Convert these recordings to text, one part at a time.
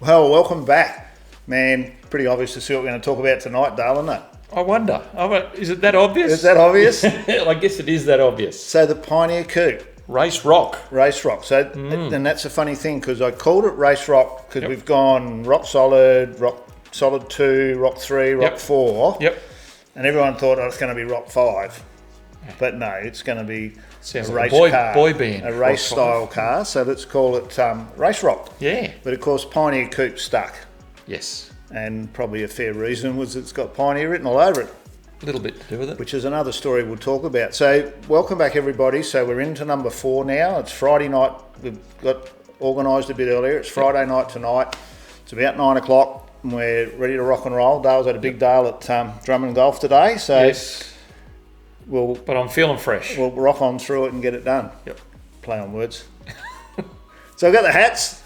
Well, welcome back. Man, pretty obvious to see what we're going to talk about tonight, Dale, isn't it? I wonder. Is it that obvious? Is that obvious? I guess it is that obvious. So the Pioneer Coupe. Race Rock. Race Rock. So, and that's a funny thing because I called it Race Rock because we've gone Rock Solid 2, Rock 3, Rock 4. Yep. And everyone thought it's going to be Rock 5. But no, it's going to be Sounds a like race a car. boy band. A race style car. So let's call it Race Rock. Yeah. But of course, Pioneer Coupe stuck. Yes. And probably a fair reason was it's got Pioneer written all over it. A little bit to do with it. Which is another story we'll talk about. So welcome back everybody. So we're into number 4 now. It's Friday night. We've got organised a bit earlier. It's Friday night tonight. It's about 9 o'clock and we're ready to rock and roll. Dale's had a big day at Drummond Golf today. So yes. But I'm feeling fresh. We'll rock on through it and get it done. Yep. Play on words. So I've got the hats.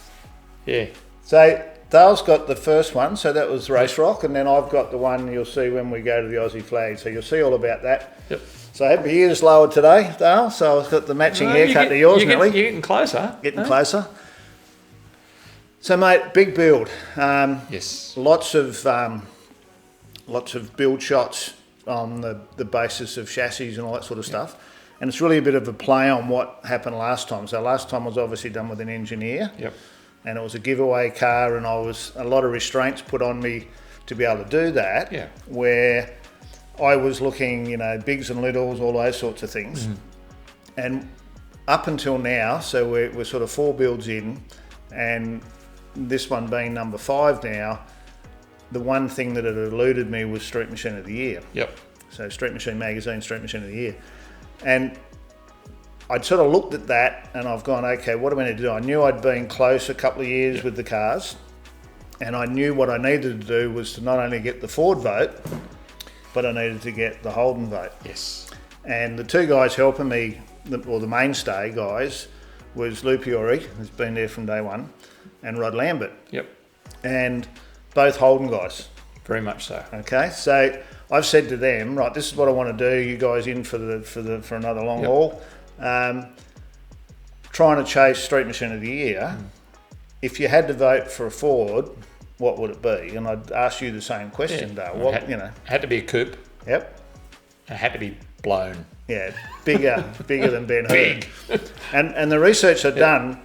Yeah. So Dale's got the first one, so that was Race Rock, and then I've got the one you'll see when we go to the Aussie flag. So you'll see all about that. Yep. So I have my ears lowered today, Dale. So I've got the matching haircut to yours, Nelly. You're getting closer. Getting closer. So mate, big build. Yes. Lots of build shots on the basis of chassis and all that sort of stuff. And it's really a bit of a play on what happened last time. So last time was obviously done with an engineer. Yep. And it was a giveaway car, and a lot of restraints put on me to be able to do that. Yeah. Where I was looking, bigs and littles, all those sorts of things. And up until now, so we're sort of 4 builds in, and this one being number 5 now, the one thing that had eluded me was Street Machine of the Year. Yep. So Street Machine Magazine, Street Machine of the Year. And I'd sort of looked at that and I've gone, okay, what am I going to do? I knew I'd been close a couple of years with the cars, and I knew what I needed to do was to not only get the Ford vote, but I needed to get the Holden vote. Yes. And the 2 guys helping me, or the mainstay guys, was Lou Piori, who's been there from day one, and Rod Lambert. Yep. And both Holden guys. Very much so. Okay, so I've said to them, right, this is what I want to do. You guys in for another long haul. Trying to chase Street Machine of the Year. If you had to vote for a Ford, what would it be? And I'd ask you the same question, Dale. It had to be a coupe. Yep. It had to be blown. Yeah, bigger than Ben Hur. And the research I'd done,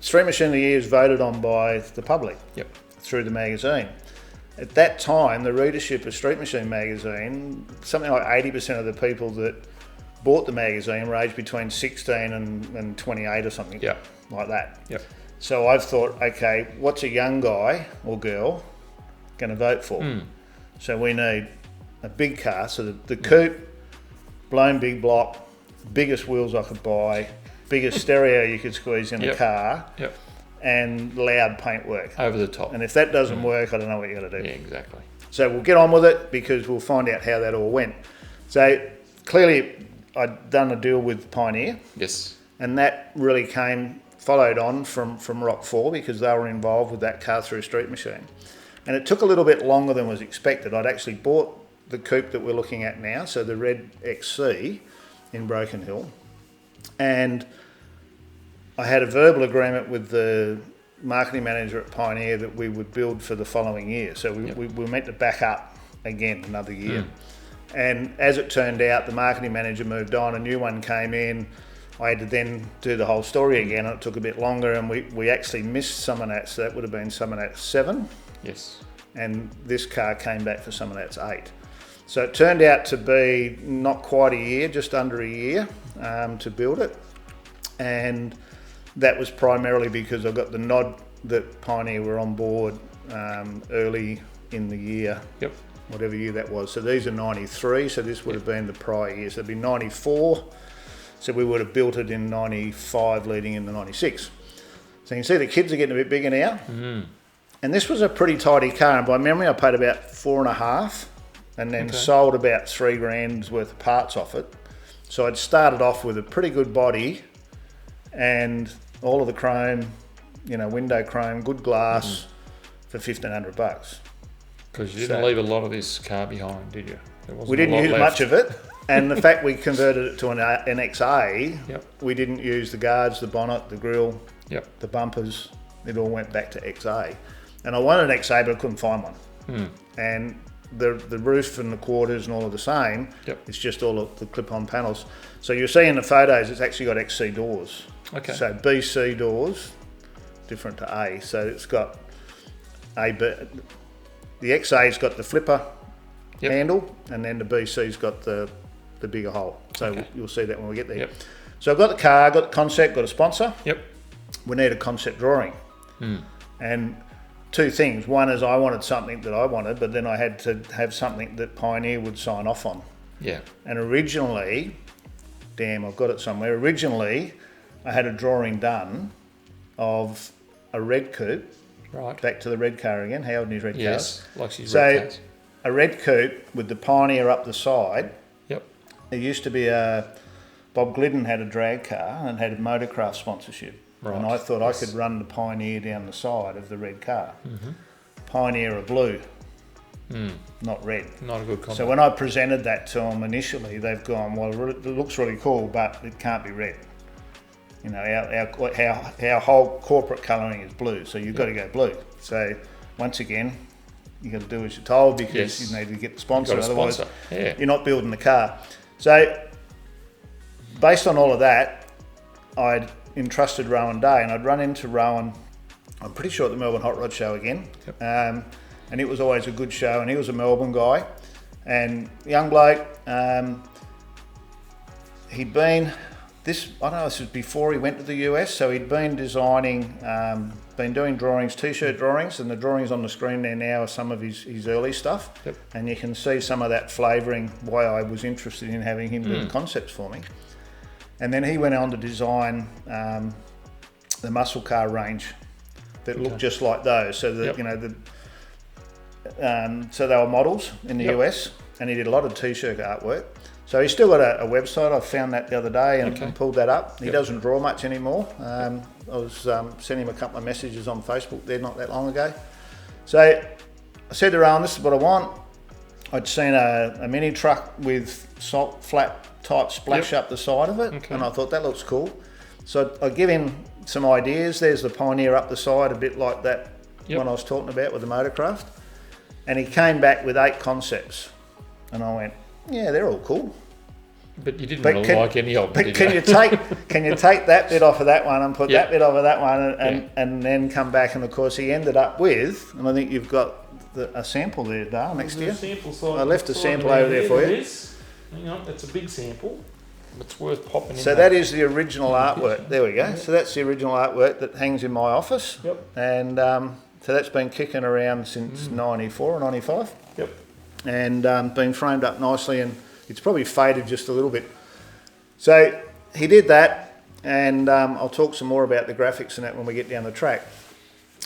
Street Machine of the Year is voted on by the public. Yep. Through the magazine. At that time, the readership of Street Machine magazine, something like 80% of the people that bought the magazine were aged between 16 and 28 or something like that. Yep. So I've thought, okay, what's a young guy or girl going to vote for? So we need a big car. So the coupe, blown big block, biggest wheels I could buy, biggest stereo you could squeeze in a car. Yep. And loud paintwork. Over the top. And if that doesn't work, I don't know what you're going to do. Yeah, exactly. So we'll get on with it because we'll find out how that all went. So clearly I'd done a deal with Pioneer. Yes. And that really followed on from Rock 4 because they were involved with that car through Street Machine. And it took a little bit longer than was expected. I'd actually bought the coupe that we're looking at now, so the red XC in Broken Hill. And I had a verbal agreement with the marketing manager at Pioneer that we would build for the following year. So we were meant to back up again another year. And as it turned out, the marketing manager moved on, a new one came in. I had to then do the whole story again, and it took a bit longer, and we actually missed Summonats, so that would have been Summonats 7. Yes. And this car came back for Summonats 8. So it turned out to be not quite a year, just under a year to build it. And that was primarily because I got the nod that Pioneer were on board early in the year, whatever year that was. So these are 93, so this would have been the prior year. So it'd be 94, so we would have built it in 95 leading into 96. So you can see the kids are getting a bit bigger now. And this was a pretty tidy car, and by memory I paid about 4.5 and then sold about $3,000 worth of parts off it. So I'd started off with a pretty good body and all of the chrome, window chrome, good glass for $1,500. Because you didn't leave a lot of this car behind, did you? We didn't use much of it, and the fact we converted it to an XA, we didn't use the guards, the bonnet, the grille, the bumpers, it all went back to XA. And I wanted an XA, but I couldn't find one. And the roof and the quarters and all are the same. It's just all of the clip-on panels. So you'll see in the photos, it's actually got XC doors. Okay. So BC doors, different to A. So it's got the XA's got the flipper handle, and then the BC's got the bigger hole. So you'll see that when we get there. So I've got the car, got the concept, got a sponsor. We need a concept drawing. And two things. One is I wanted something that I wanted, but then I had to have something that Pioneer would sign off on. And originally, I've got it somewhere. Originally, I had a drawing done of a red coupe. Right. Back to the red car again, Howard and his red cars. Like his red cars. A red coupe with the Pioneer up the side. There used to be Bob Glidden had a drag car and had a motorcraft sponsorship. Right. And I thought I could run the Pioneer down the side of the red car. Pioneer are blue, not red. Not a good combo. So when I presented that to them initially, they've gone, well, it looks really cool, but it can't be red. You know, our whole corporate colouring is blue, so you've got to go blue. So once again, you've got to do as you're told because you need to get the sponsor, otherwise you're not building the car. So based on all of that, I'd entrusted Rohan Day, and I'd run into Rohan, I'm pretty sure at the Melbourne Hot Rod Show again, and it was always a good show, and he was a Melbourne guy, and young bloke, he'd been, this was before he went to the US, so he'd been designing, been doing drawings, t-shirt drawings, and the drawings on the screen there now are some of his early stuff, and you can see some of that flavouring, why I was interested in having him do the concepts for me. And then he went on to design the muscle car range that looked just like those. So that so they were models in the US, and he did a lot of t-shirt artwork. So he's still got a website. I found that the other day and pulled that up. He doesn't draw much anymore. I was sending him a couple of messages on Facebook there not that long ago. So I said to Rohan, this is what I want. I'd seen a mini truck with salt flat type splash up the side of it, and I thought that looks cool. So I give him some ideas. There's the Pioneer up the side, a bit like that one I was talking about with the motorcraft. And he came back with 8 concepts, and I went, yeah, they're all cool. But you didn't really like any of them, did you? Can you take that bit off of that one and put that bit off of that one, and then come back? And of course, he ended up with, and I think you've got a sample there, Dale, next to you. I left a sample over there for you. Hang on, that's a big sample. It's worth popping in. So that is the original artwork. There we go. So that's the original artwork that hangs in my office. And so that's been kicking around since 94 or 95. And been framed up nicely, and it's probably faded just a little bit. So he did that, and I'll talk some more about the graphics and that when we get down the track,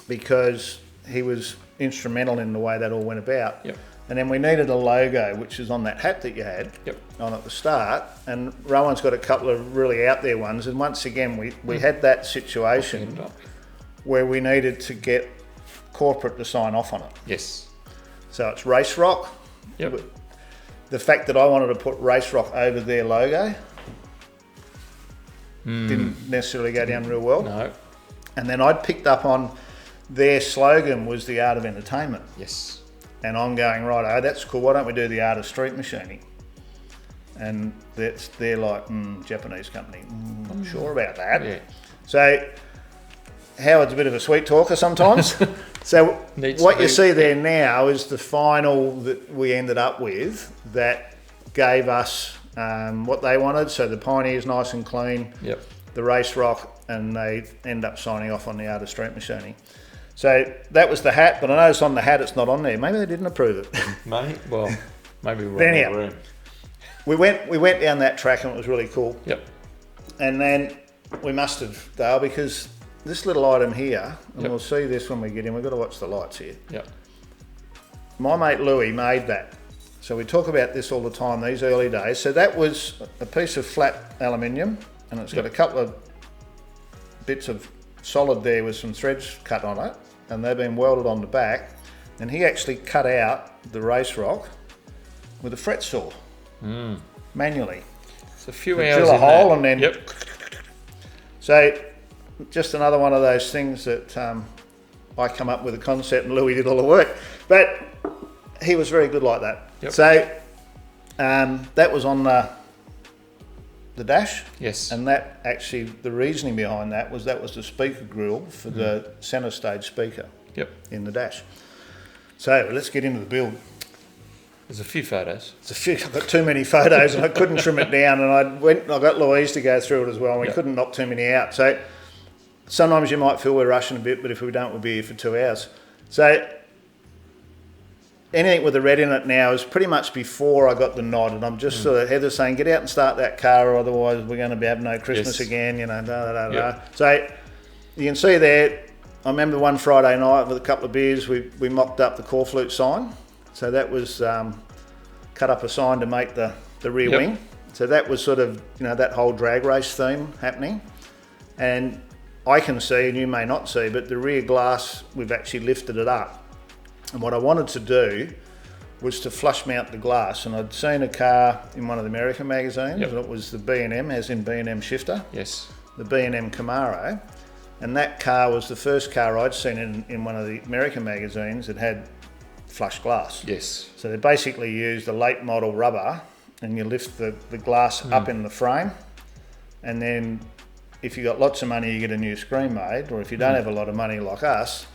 because he was instrumental in the way that all went about. And then we needed a logo, which is on that hat that you had on at the start. And Rowan's got a couple of really out there ones. And once again, we had that situation where we needed to get corporate to sign off on it. So it's Race Rock. The fact that I wanted to put Race Rock over their logo didn't necessarily go down real well. No. And then I'd picked up on their slogan was the art of entertainment. And I'm going, right, that's cool, why don't we do the art of street machining? And they're like, Japanese company, I'm sure about that. So Howard's a bit of a sweet talker sometimes. So what you see there now is the final that we ended up with that gave us what they wanted. So the Pioneer's nice and clean, the Race Rock, and they end up signing off on the art of street machining. So that was the hat, but I noticed on the hat it's not on there. Maybe they didn't approve it. Maybe we're in the room. We went down that track, and it was really cool. And then we must have, Dale, because this little item here, and we'll see this when we get in, we've got to watch the lights here. My mate Louis made that. So we talk about this all the time, these early days. So that was a piece of flat aluminium, and it's got a couple of bits of solid there with some threads cut on it, and they've been welded on the back. And he actually cut out the Race Rock with a fret saw, manually. It's a few hours drill a in hole that. and then. So just another one of those things that I come up with a concept and Louis did all the work. But he was very good like that. Yep. So that was on the dash. Yes. And that actually, the reasoning behind that was the speaker grill for the centre stage speaker. Yep. In the dash. So let's get into the build. There's a few photos. I've got too many photos and I couldn't trim it down, and I got Louise to go through it as well, and we couldn't knock too many out. So sometimes you might feel we're rushing a bit, but if we don't, we'll be here for 2 hours. So anything with the red in it now is pretty much before I got the nod, and I'm just sort of, Heather's saying, get out and start that car, or otherwise we're going to have no Christmas again, you know, So you can see there, I remember one Friday night with a couple of beers, we mocked up the corflute sign. So that was cut up a sign to make the rear wing. So that was sort of, you know, that whole drag race theme happening. And I can see, and you may not see, but the rear glass, we've actually lifted it up. And what I wanted to do was to flush mount the glass. And I'd seen a car in one of the American magazines, and it was the B&M, as in B&M shifter. Yes. The B&M Camaro. And that car was the first car I'd seen in one of the American magazines that had flush glass. Yes. So they basically used a late model rubber, and you lift the glass up in the frame, and then if you got lots of money you get a new screen made, or if you don't have a lot of money like us,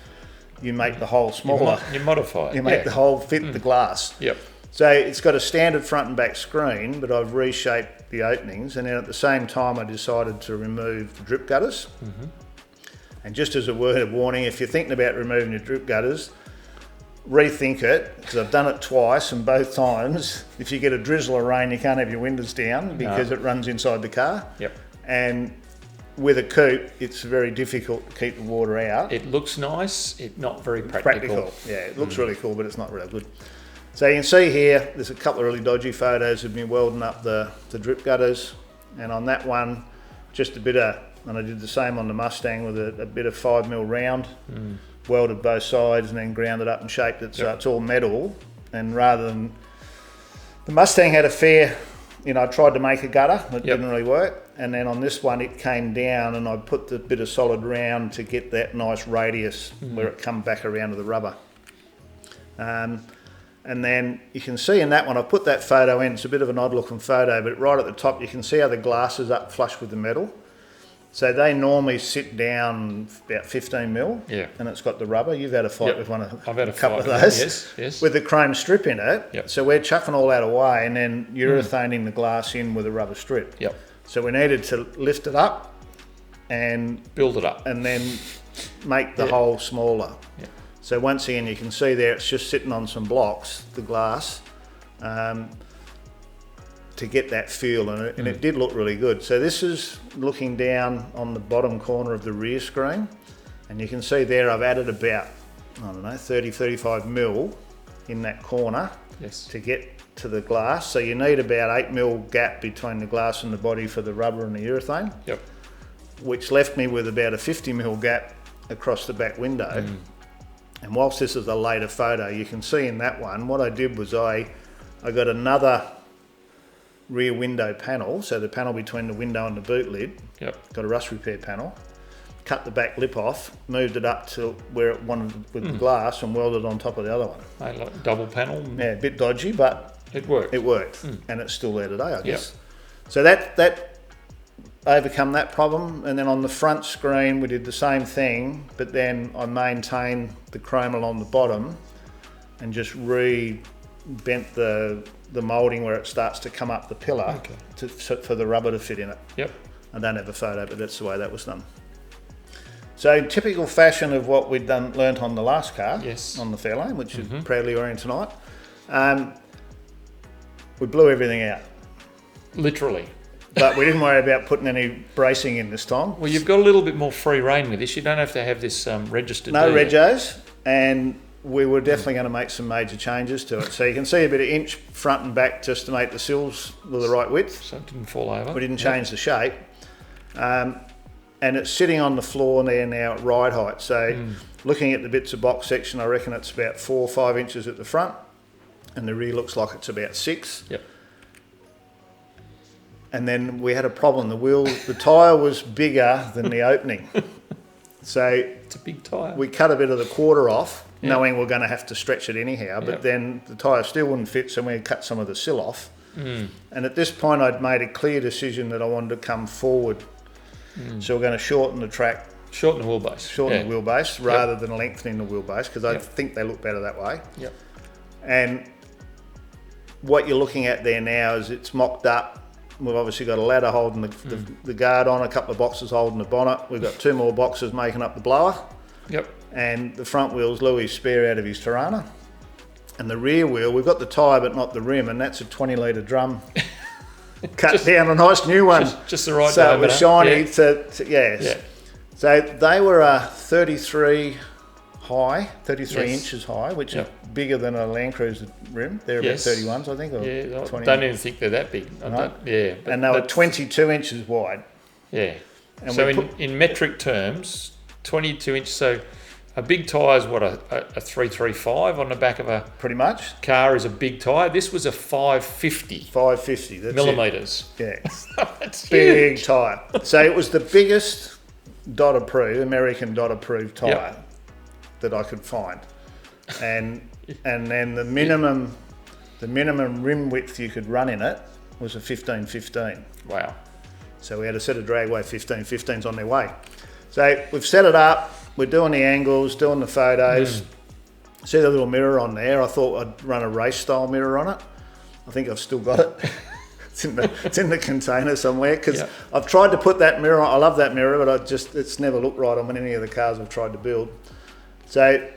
you make the hole smaller. You modify it. You make the hole fit the glass. Yep. So it's got a standard front and back screen, but I've reshaped the openings, and then at the same time I decided to remove the drip gutters. And just as a word of warning, if you're thinking about removing your drip gutters, rethink it, because I've done it twice, and both times if you get a drizzle or rain you can't have your windows down because it runs inside the car. Yep. And with a coupe it's very difficult to keep the water out. It looks nice, it's not very practical. Yeah, it looks really cool, but it's not really good. So you can see here there's a couple of really dodgy photos of me welding up the drip gutters, and on that one just a bit of, and I did the same on the Mustang with a bit of 5mm round. Welded both sides and then ground it up and shaped it so it's all metal. And rather than, the Mustang had a fair, you know, I tried to make a gutter, it didn't really work, and then on this one it came down and I put the bit of solid round to get that nice radius where it come back around to the rubber. And then you can see in that one, I put that photo in, it's a bit of an odd looking photo, but right at the top you can see how the glass is up flush with the metal. So they normally sit down about 15mm, and it's got the rubber. You've had a fight with one of I've had a couple of fight those, yes. with the chrome strip in it. Yep. So we're chucking all that away and then urethaning the glass in with a rubber strip. Yep. So we needed to lift it up and build it up, and then make the hole smaller. Yep. So once again, you can see there it's just sitting on some blocks, the glass. To get that feel, and it did look really good. So this is looking down on the bottom corner of the rear screen, and you can see there I've added about, I don't know, 30-35mm in that corner to get to the glass. So you need about 8mm gap between the glass and the body for the rubber and the urethane, which left me with about a 50mm gap across the back window. And whilst this is a later photo, you can see in that one what I did was I got another rear window panel, so the panel between the window and the boot lid, got a rust repair panel, cut the back lip off, moved it up to where it wanted with the glass, and welded on top of the other one. Like double panel. Yeah, a bit dodgy, but it worked. It worked, and it's still there today, I guess. So that overcome that problem, and then on the front screen we did the same thing, but then I maintained the chrome along the bottom and just bent the moulding where it starts to come up the pillar for the rubber to fit in it. I don't have a photo, but that's the way that was done. So in typical fashion of what we'd learnt on the last car, on the Fairlane, which is proudly wearing tonight, we blew everything out. Literally. But we didn't worry about putting any bracing in this time. Well, you've got a little bit more free rein with this. You don't have to have this registered. No regos, and we were definitely going to make some major changes to it. So you can see a bit of inch front and back just to make the sills with the right width. So it didn't fall over. We didn't change the shape. And it's sitting on the floor there now at ride height. So looking at the bits of box section, I reckon it's about 4 or 5 inches at the front, and the rear looks like it's about 6. And then we had a problem. The tyre was bigger than the opening. So it's a big tyre. We cut a bit of the quarter off, knowing we're going to have to stretch it anyhow. But then the tyre still wouldn't fit, so we cut some of the sill off. And at this point, I'd made a clear decision that I wanted to come forward. So we're going to shorten the track. Shorten the wheelbase. Shorten the wheelbase rather than lengthening the wheelbase, because I think they look better that way. Yep. And what you're looking at there now is it's mocked up. We've obviously got a ladder holding the guard on, a couple of boxes holding the bonnet. We've got 2 more boxes making up the blower. Yep. And the front wheel's Louis' spare out of his Tirana. And the rear wheel, we've got the tyre but not the rim, and that's a 20 litre drum cut down, a nice new one. Just the right So it was shiny. Yeah. So they were 33 high, 33 inches high, which is bigger than a Land Cruiser rim. They're about 31s, I think. Or I 20. don't even think they're that big. Right. And they were 22 inches wide. Yeah. And so in metric terms, 22 inches. So a big tyre is what, a 335 on the back of a pretty much car is a big tyre. This was a 550. 550. That's millimetres. Yeah. That's big huge. tyre. So it was the biggest American dot approved tyre that I could find. And then the minimum rim width you could run in it was a 15-15. Wow. So we had a set of Dragway 15-15s on their way. So we've set it up, we're doing the angles, doing the photos. See the little mirror on there? I thought I'd run a race style mirror on it. I think I've still got it. It's in the container somewhere, because I've tried to put that mirror on. I love that mirror, but it's never looked right on any of the cars I've tried to build. So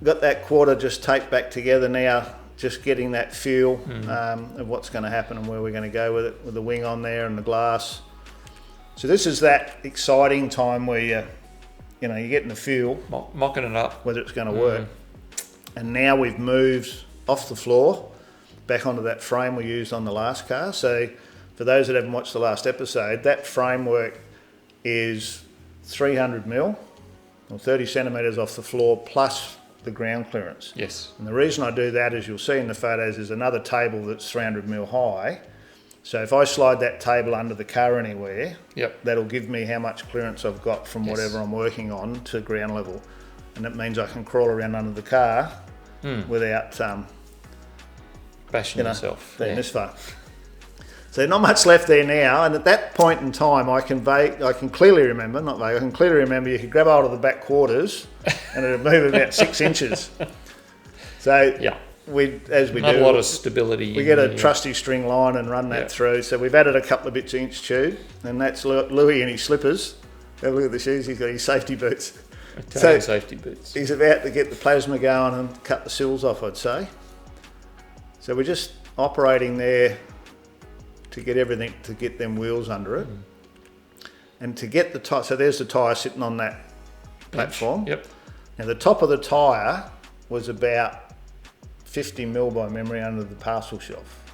got that quarter just taped back together now, just getting that feel of what's going to happen and where we're going to go with it, with the wing on there and the glass. So this is that exciting time where you're getting the feel, mocking it up, whether it's going to work. And now we've moved off the floor back onto that frame we used on the last car. So for those that haven't watched the last episode, that framework is 300 mil or 30 centimetres off the floor plus the ground clearance. Yes. And the reason I do that, as you'll see in the photos, is another table that's 300 mil high. So if I slide that table under the car anywhere, that'll give me how much clearance I've got from whatever I'm working on to ground level. And that means I can crawl around under the car without bashing yourself. This far. So not much left there now, and at that point in time, I can clearly remember you could grab hold of the back quarters, and it'd move about 6 inches. So not a lot of stability. We get a trusty string line and run that through. So we've added a couple of bits of inch tube, and that's Louis in his slippers. Have a look at the shoes. He's got his safety boots. Safety boots. He's about to get the plasma going and cut the sills off, I'd say. So we're just operating there to get everything, to get them wheels under it. And to get the tyre, so there's the tyre sitting on that platform. Yep. Now the top of the tyre was about 50 mil by memory under the parcel shelf.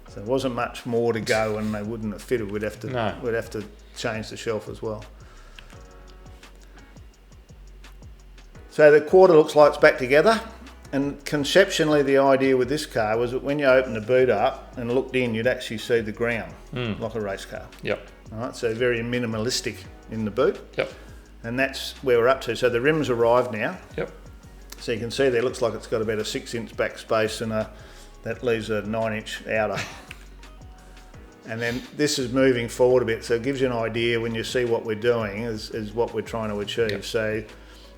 So there wasn't much more to go, and they wouldn't have fitted. We'd have to change the shelf as well. So the quarter looks like it's back together. And conceptually, the idea with this car was that when you open the boot up and looked in, you'd actually see the ground, like a race car. Yep. All right, so very minimalistic in the boot. Yep. And that's where we're up to. So the rim's arrived now. Yep. So you can see there, it looks like it's got about a 6 inch back space, and that leaves a 9 inch outer. And then this is moving forward a bit, so it gives you an idea when you see what we're doing is what we're trying to achieve. Yep. So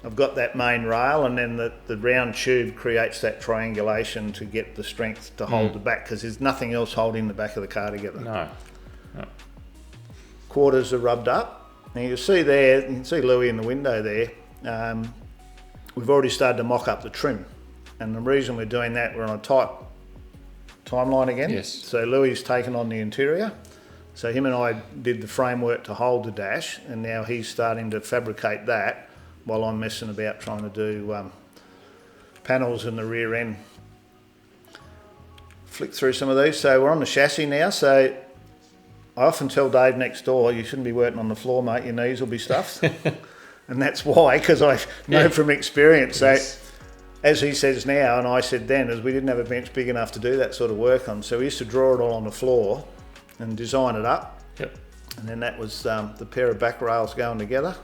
I've got that main rail, and then the round tube creates that triangulation to get the strength to hold the back, because there's nothing else holding the back of the car together. No. Quarters are rubbed up. Now you can see Louis in the window there. We've already started to mock up the trim. And the reason we're doing that, we're on a tight timeline again. Yes. So Louis has taken on the interior. So him and I did the framework to hold the dash, and now he's starting to fabricate that while I'm messing about trying to do panels in the rear end. Flick through some of these. So we're on the chassis now. So I often tell Dave next door, you shouldn't be working on the floor, mate. Your knees will be stuffed. And that's why, because I know from experience. So as he says now, and I said then, is we didn't have a bench big enough to do that sort of work on. So we used to draw it all on the floor and design it up. Yep. And then that was the pair of back rails going together.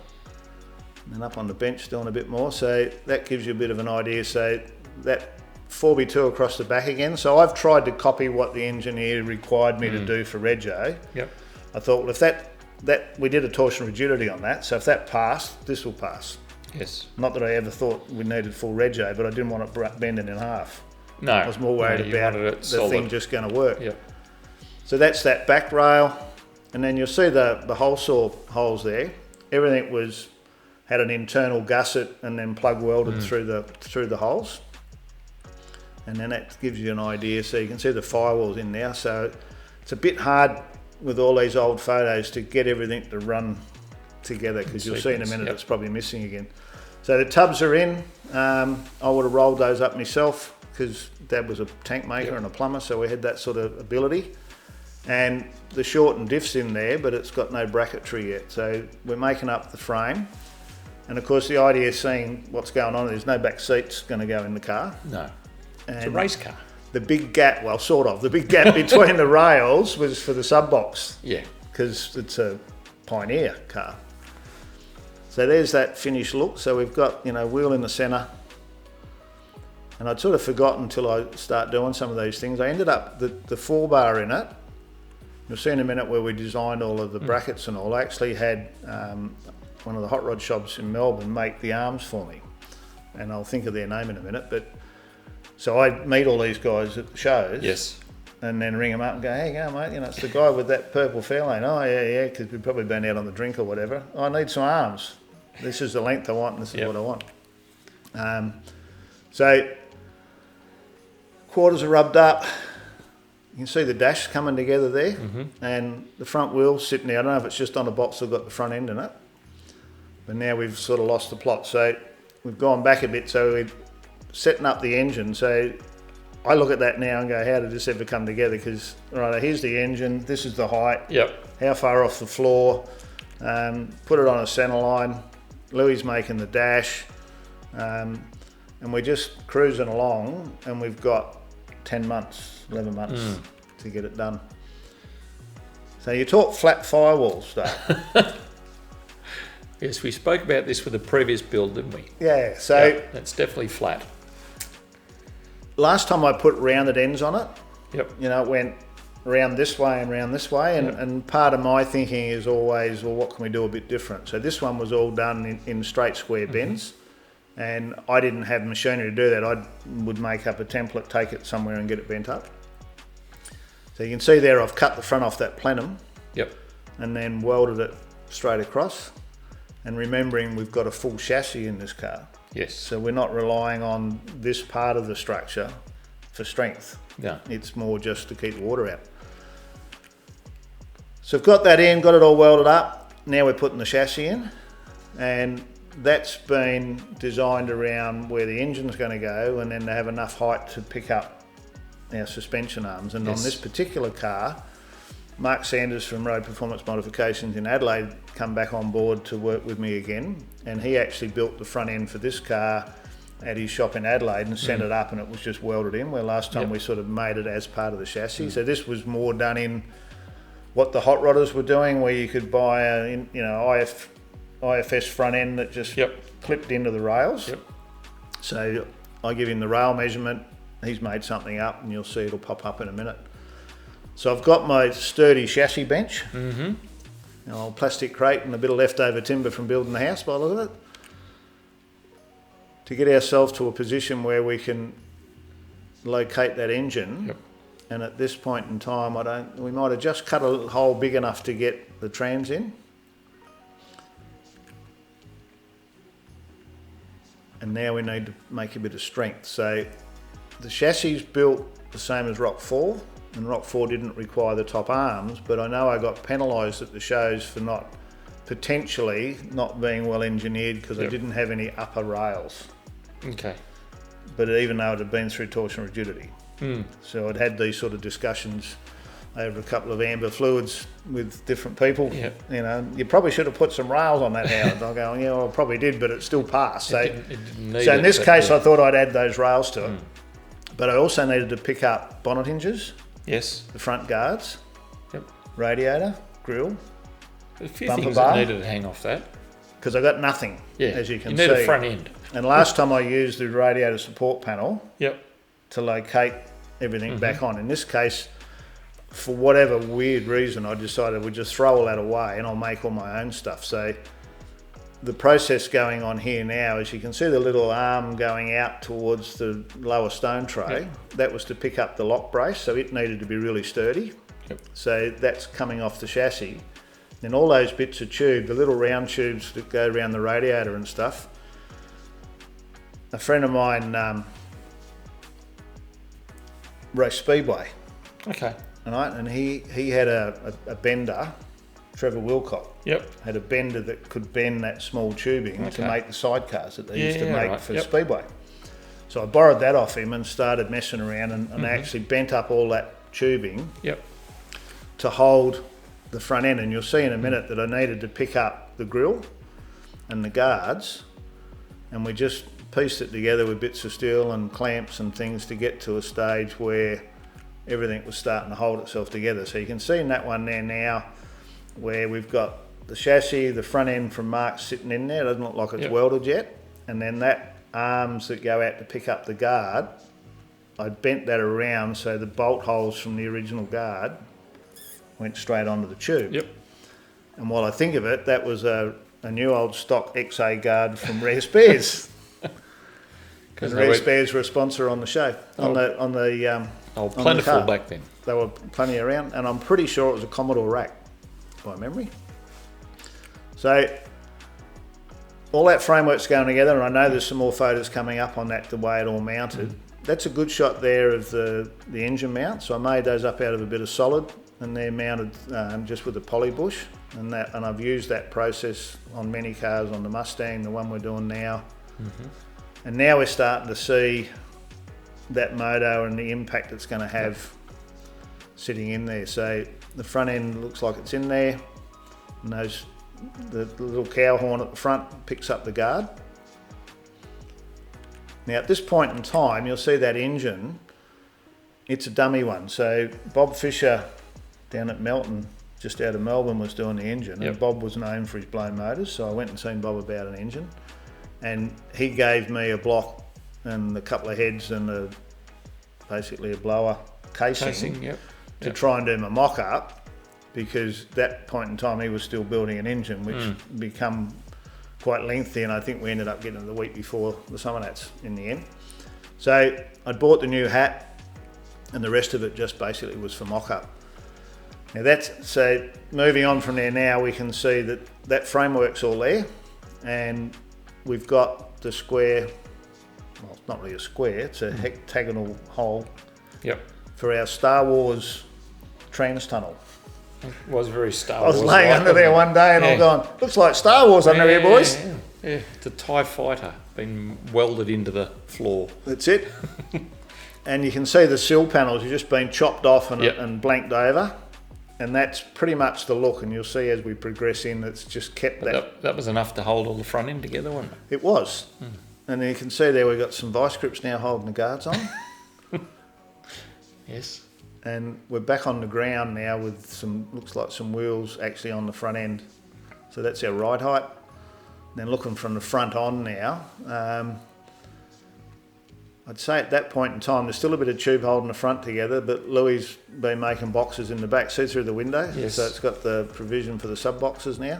And then up on the bench doing a bit more. So that gives you a bit of an idea. So that 4x2 across the back again. So I've tried to copy what the engineer required me to do for Rego. Yep. I thought, well, if that we did a torsion rigidity on that, so if that passed, this will pass. Yes. Not that I ever thought we needed full Rego, but I didn't want it bending in half. No. I was more worried about the thing just going to work. Yep. So that's that back rail, and then you'll see the hole saw holes there. Everything had an internal gusset and then plug welded through the holes. And then that gives you an idea. So you can see the firewalls in there. So it's a bit hard with all these old photos to get everything to run together, because you'll see in a minute it's probably missing again. So the tubs are in. I would have rolled those up myself because Dad was a tank maker and a plumber, so we had that sort of ability. And the short and diff's in there, but it's got no bracketry yet. So we're making up the frame. And of course the idea is seeing what's going on. There's no back seats going to go in the car. No. And it's a race car. The big gap, well, sort of, the big gap between the rails was for the sub box. Yeah. Because it's a Pioneer car. So there's that finished look. So we've got, wheel in the centre. And I'd sort of forgotten until I start doing some of these things. I ended up, the 4-bar in it, you'll see in a minute where we designed all of the brackets and all. I actually had one of the hot rod shops in Melbourne make the arms for me. And I'll think of their name in a minute. But so I'd meet all these guys at the shows. Yes. And then ring them up and go, hey, go mate, it's the guy with that purple fairlane. Oh, yeah, because we've probably been out on the drink or whatever. I need some arms. This is the length I want and this is what I want. So quarters are rubbed up. You can see the dash coming together there, and the front wheel sitting there. I don't know if it's just on a box that's got the front end in it, but now we've sort of lost the plot. So we've gone back a bit. So we're setting up the engine. So I look at that now and go, how did this ever come together? Because, right, here's the engine, this is the height, how far off the floor, put it on a centre line, Louis making the dash, and we're just cruising along, and we've got 10 months, 11 months to get it done. So you talk flat firewall stuff. Yes, we spoke about this with the previous build, didn't we? Yeah, so that's definitely flat. Last time I put rounded ends on it, Yep. It went round this way and round this way, and part of my thinking is always, well, what can we do a bit different? So this one was all done in straight square bends, and I didn't have machinery to do that. I would make up a template, take it somewhere and get it bent up. So you can see there I've cut the front off that plenum, and then welded it straight across, and remembering we've got a full chassis in this car. Yes. So we're not relying on this part of the structure for strength. Yeah. It's more just to keep the water out. So I've got that in, got it all welded up. Now we're putting the chassis in, and that's been designed around where the engine's going to go, and then to have enough height to pick up our suspension arms. And on this particular car, Mark Sanders from Road Performance Modifications in Adelaide come back on board to work with me again, and he actually built the front end for this car at his shop in Adelaide and sent it up, and it was just welded in, where last time we sort of made it as part of the chassis. So this was more done in what the hot rodders were doing, where you could buy a IFS front end that just clipped into the rails. So I give him the rail measurement, he's made something up, and you'll see it'll pop up in a minute. So I've got my sturdy chassis bench, an old plastic crate and a bit of leftover timber from building the house by the look of it, to get ourselves to a position where we can locate that engine. And at this point in time, we might have just cut a hole big enough to get the trans in. And now we need to make a bit of strength. So the chassis is built the same as Rock 4, and Rock 4 didn't require the top arms, but I know I got penalised at the shows for potentially not being well engineered, because I didn't have any upper rails. Okay. But even though it had been through torsion rigidity. So I'd had these sort of discussions over a couple of amber fluids with different people. You probably should have put some rails on that, Howard. I'm going, well, I probably did, but it still passed. So in this case, I thought I'd add those rails to it. But I also needed to pick up bonnet hinges. Yes. The front guards. radiator, grille, A few bumper things bar. that needed to hang off that. Because I got nothing, Yeah, as you can you see. need a front end. And last time I used the radiator support panel Yep. to locate everything back on. In this case, for whatever weird reason, I decided we'd just throw all that away and I'll make all my own stuff. So the process going on here now is you can see the little arm going out towards the lower stone tray. Yep. That was to pick up the lock brace, so it needed to be really sturdy. Yep. So that's coming off the chassis. Then all those bits of tube, the little round tubes that go around the radiator and stuff. A friend of mine raced Speedway, Okay. right? And he had a bender, Trevor Wilcott, Yep. had a bender that could bend that small tubing to Okay. make the sidecars that they used to Yeah, make right. for Yep. Speedway. So I borrowed that off him and started messing around and I actually bent up all that tubing Yep. to hold the front end, and you'll see in a minute that I needed to pick up the grille and the guards, and we just pieced it together with bits of steel and clamps and things to get to a stage where everything was starting to hold itself together. So you can see in that one there now where we've got the chassis, the front end from Mark sitting in there, it doesn't look like it's Yep. welded yet, and then that arms that go out to pick up the guard, I bent that around so the bolt holes from the original guard went straight onto the tube. Yep. And while I think of it, that was a new old stock XA guard from Rare Spares. Because Rare Spares were a sponsor on the show, on the Oh, on the plentiful car. back then. They were plenty around, and I'm pretty sure it was a Commodore rack, by memory. So all that framework's going together, and I know there's some more photos coming up on that, the way it all mounted. That's a good shot there of the engine mount. So I made those up out of a bit of solid, and they're mounted just with a poly bush, and I've used that process on many cars, on the Mustang, the one we're doing now. And now we're starting to see that motor and the impact it's going to have sitting in there. So the front end looks like it's in there, and the little cow horn at the front picks up the guard. Now at this point in time, you'll see that engine, it's a dummy one. So Bob Fisher down at Melton, just out of Melbourne, was doing the engine. Yep. And Bob was known for his blown motors, so I went and seen Bob about an engine. And he gave me a block and a couple of heads and basically a blower casing Yep. to try and do my mock-up, because that point in time he was still building an engine, which become quite lengthy, and I think we ended up getting it the week before the Summerlats in the end. So I bought the new hat, and the rest of it just basically was for mock-up. Now so moving on from there now, we can see that framework's all there, and we've got the square, well, it's not really a square, it's a hectagonal hole Yep. for our Star Wars trans tunnel. It was very Star I was Wars. laying under there one day and I'm going, looks like Star Wars under here, boys. Yeah. It's a TIE fighter been welded into the floor. That's it. And you can see the sill panels have just been chopped off and, Yep. and blanked over. And that's pretty much the look. And you'll see as we progress in, it's just kept that. That was enough to hold all the front end together, wasn't it? It was. And you can see there we've got some vice grips now holding the guards on. Yes. And we're back on the ground now with looks like some wheels actually on the front end. So that's our ride height. Then looking from the front on now, I'd say at that point in time there's still a bit of tube holding the front together, but Louis been making boxes in the back, see through the window. Yes. So it's got the provision for the sub boxes now.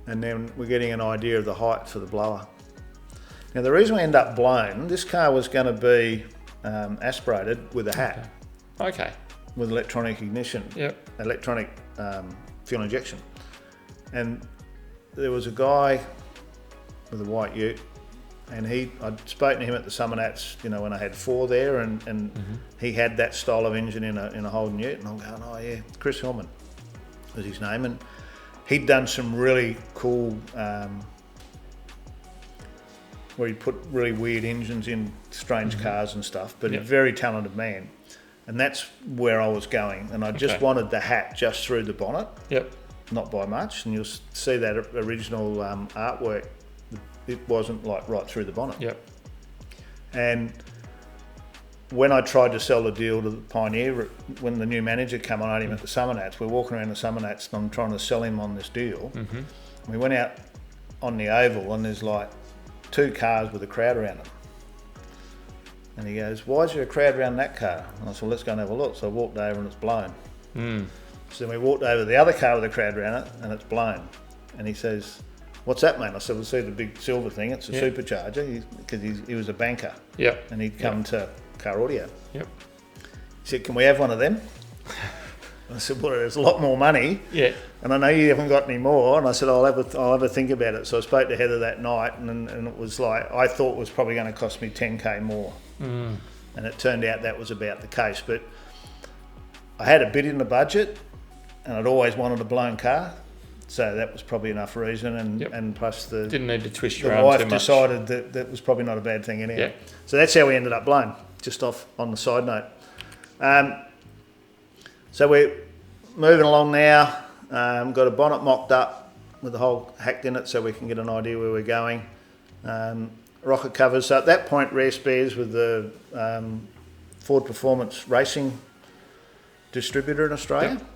And then we're getting an idea of the height for the blower. Now the reason we end up blown, this car was going to be aspirated with a hat. Okay. With electronic ignition, Yep. electronic fuel injection. And there was a guy with a white ute, and I'd spoken to him at the Summerlats, when I had 4 there, and he had that style of engine in a Holden ute, and I'm going, oh yeah, Chris Hillman was his name, and he'd done some really cool, where he'd put really weird engines in strange cars and stuff, but a very talented man. And that's where I was going, and I just wanted the hat just through the bonnet. Yep. Not by much, and you'll see that original artwork, it wasn't like right through the bonnet. Yep. And when I tried to sell the deal to the Pioneer, when the new manager came on, I had him at the Summer Nats. We're walking around the Summer Nats and I'm trying to sell him on this deal. Mm-hmm. We went out on the oval and there's like 2 cars with a crowd around them. And he goes, why is there a crowd around that car? And I said, well, let's go and have a look. So I walked over and it's blown. So then we walked over to the other car with a crowd around it and it's blown. And he says, what's that, mate? I said, well, see the big silver thing, it's a supercharger, because he was a banker. Yep. And he'd come to Car Audio. Yep. He said, can we have one of them? I said, well, there's a lot more money. Yeah. And I know you haven't got any more. And I said, I'll have a think about it. So I spoke to Heather that night and it was like, I thought it was probably going to cost me 10K more. And it turned out that was about the case. But I had a bit in the budget and I'd always wanted a blown car. So that was probably enough reason, and plus didn't need to twist your arm too much. The wife decided that that was probably not a bad thing anyway. Yeah. So that's how we ended up blown, just off on the side note. So we're moving along now, got a bonnet mocked up with the hole hacked in it so we can get an idea where we're going. Rocket covers, so at that point rear spares with the Ford Performance Racing distributor in Australia. Yep.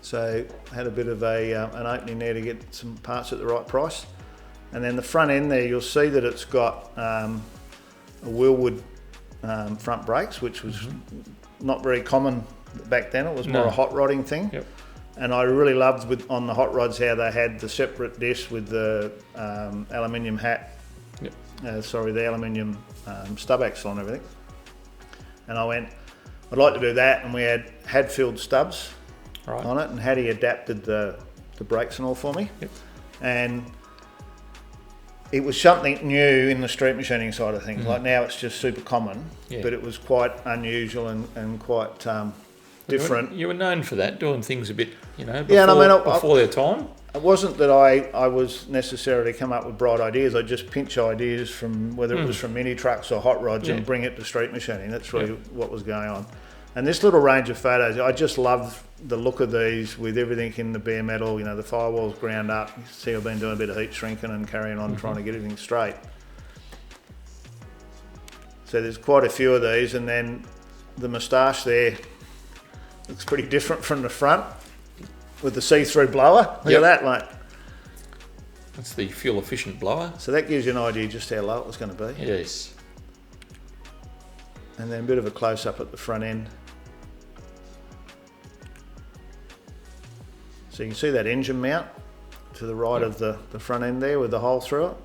So had a bit of an opening there to get some parts at the right price. And then the front end there, you'll see that it's got a Wilwood front brakes, which was not very common back then. It was more a hot rodding thing. Yep. And I really loved on the hot rods how they had the separate disc with the aluminium hat. Yep. The aluminium stub axle and everything. And I went, I'd like to do that. And we had Hadfield stubs. Right. On it, and Hattie adapted the brakes and all for me. Yep. And it was something new in the street machining side of things. Like now it's just super common, but it was quite unusual and quite different. You were known for that, doing things a bit, before their time. It wasn't that I was necessarily come up with bright ideas. I just pinch ideas from whether it was from mini trucks or hot rods and bring it to street machining. That's really what was going on. And this little range of photos, I just love the look of these with everything in the bare metal, the firewall's ground up. You see I've been doing a bit of heat shrinking and carrying on trying to get everything straight. So there's quite a few of these, and then the moustache there looks pretty different from the front with the see-through blower. Look at that, mate. That's the fuel efficient blower. So that gives you an idea just how low it was going to be. Yes. And then a bit of a close-up at the front end. So you can see that engine mount to the right of the front end there with the hole through it.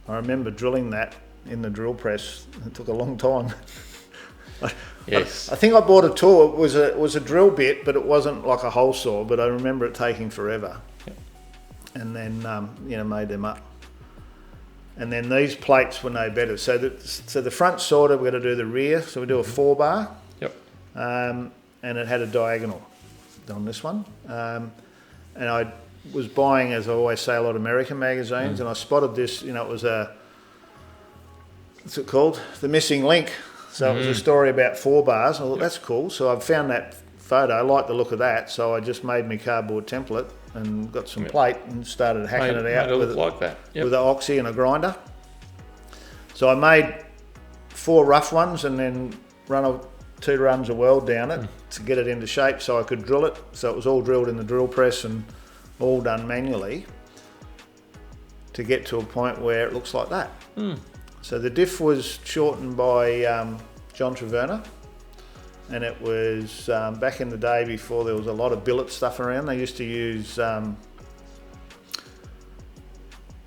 I remember drilling that in the drill press. It took a long time. Yes. I think I bought a tool. It was a drill bit, but it wasn't like a hole saw. But I remember it taking forever. Yep. And then made them up. And then these plates were no better. So the front sorted, we're going to do the rear. So we do a 4-bar. Yep. And it had a diagonal on this one. And I was buying, as I always say, a lot of American magazines, and I spotted this, it was what's it called? The Missing Link. So it was a story about 4 bars. I thought, that's cool. So I found that photo, I liked the look of that, so I just made my cardboard template and got some plate and started hacking it out with an oxy and a grinder. So I made 4 rough ones and then run 2 runs of weld down it to get it into shape so I could drill it. So it was all drilled in the drill press and all done manually to get to a point where it looks like that. So the diff was shortened by John Treverna, and it was back in the day before there was a lot of billet stuff around. They used to use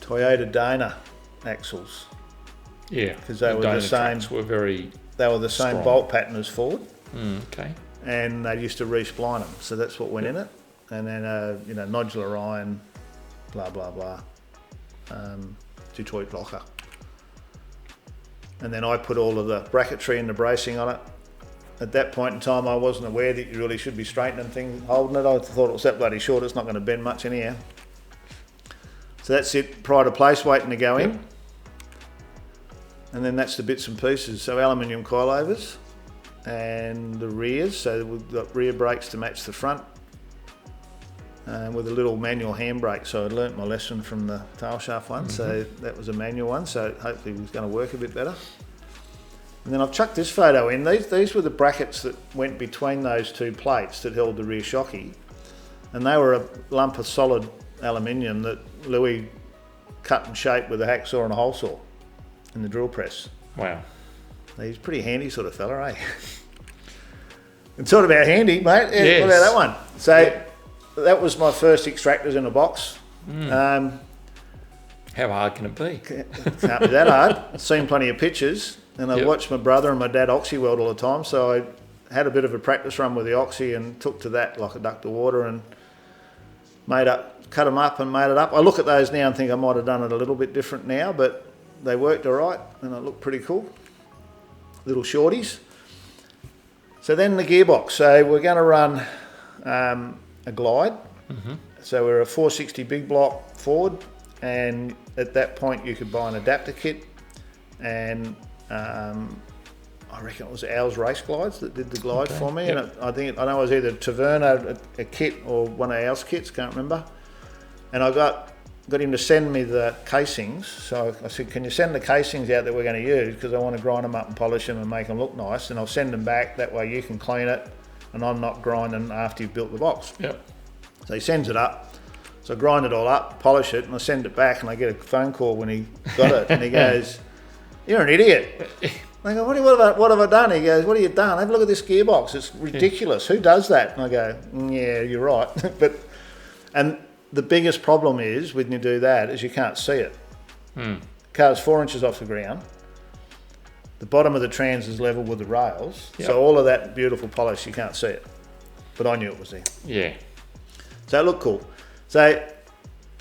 Toyota Dana axles. Yeah, because they were the same. They were the same strong bolt pattern as Ford. Okay. And they used to respline them, so that's what went in it. And then nodular iron, blah blah blah, Detroit locker. And then I put all of the bracketry and the bracing on it. At that point in time, I wasn't aware that you really should be straightening things, holding it. I thought it was that bloody short, it's not going to bend much anyhow. So that's it, prior to place, waiting to go in. And then that's the bits and pieces. So aluminium coilovers and the rears. So we've got rear brakes to match the front with a little manual handbrake. So I learnt my lesson from the tail shaft one. So that was a manual one. So hopefully it was going to work a bit better. And then I've chucked this photo in. These were the brackets that went between those two plates that held the rear shocky. And they were a lump of solid aluminium that Louis cut and shaped with a hacksaw and a hole saw in the drill press. Wow. He's a pretty handy sort of fella, eh? It's sort of about handy, mate. Yeah, Yes. what about that one? So that was my first extractors in a box. How hard can it be? Can't be that hard. I've seen plenty of pictures, and I watched my brother and my dad oxy weld all the time, so I had a bit of a practice run with the oxy and took to that like a duck to water and cut them up and made it up. I look at those now and think I might have done it a little bit different now, but they worked all right and it looked pretty cool. Little shorties. So then the gearbox. So we're going to run a glide. So we're a 460 big block Ford, and at that point you could buy an adapter kit, and I reckon it was Owl's Race Glides that did the glide for me. And I know it was either Taverna, a kit, or one of Owl's kits, can't remember. And I got him to send me the casings. So I said, can you send the casings out that we're going to use, because I want to grind them up and polish them and make them look nice, and I'll send them back, that way you can clean it and I'm not grinding after you've built the box. So he sends it up. So I grind it all up, polish it, and I send it back, and I get a phone call when he got it, and he goes, "You're an idiot." I go, what have I done? He goes, "What have you done? Have a look at this gearbox. It's ridiculous. Who does that?" And I go, "Yeah, you're right." And the biggest problem is when you do that is you can't see it. Car's 4 inches off the ground. The bottom of the trans is level with the rails. So all of that beautiful polish, you can't see it. But I knew it was there. Yeah. So it looked cool. So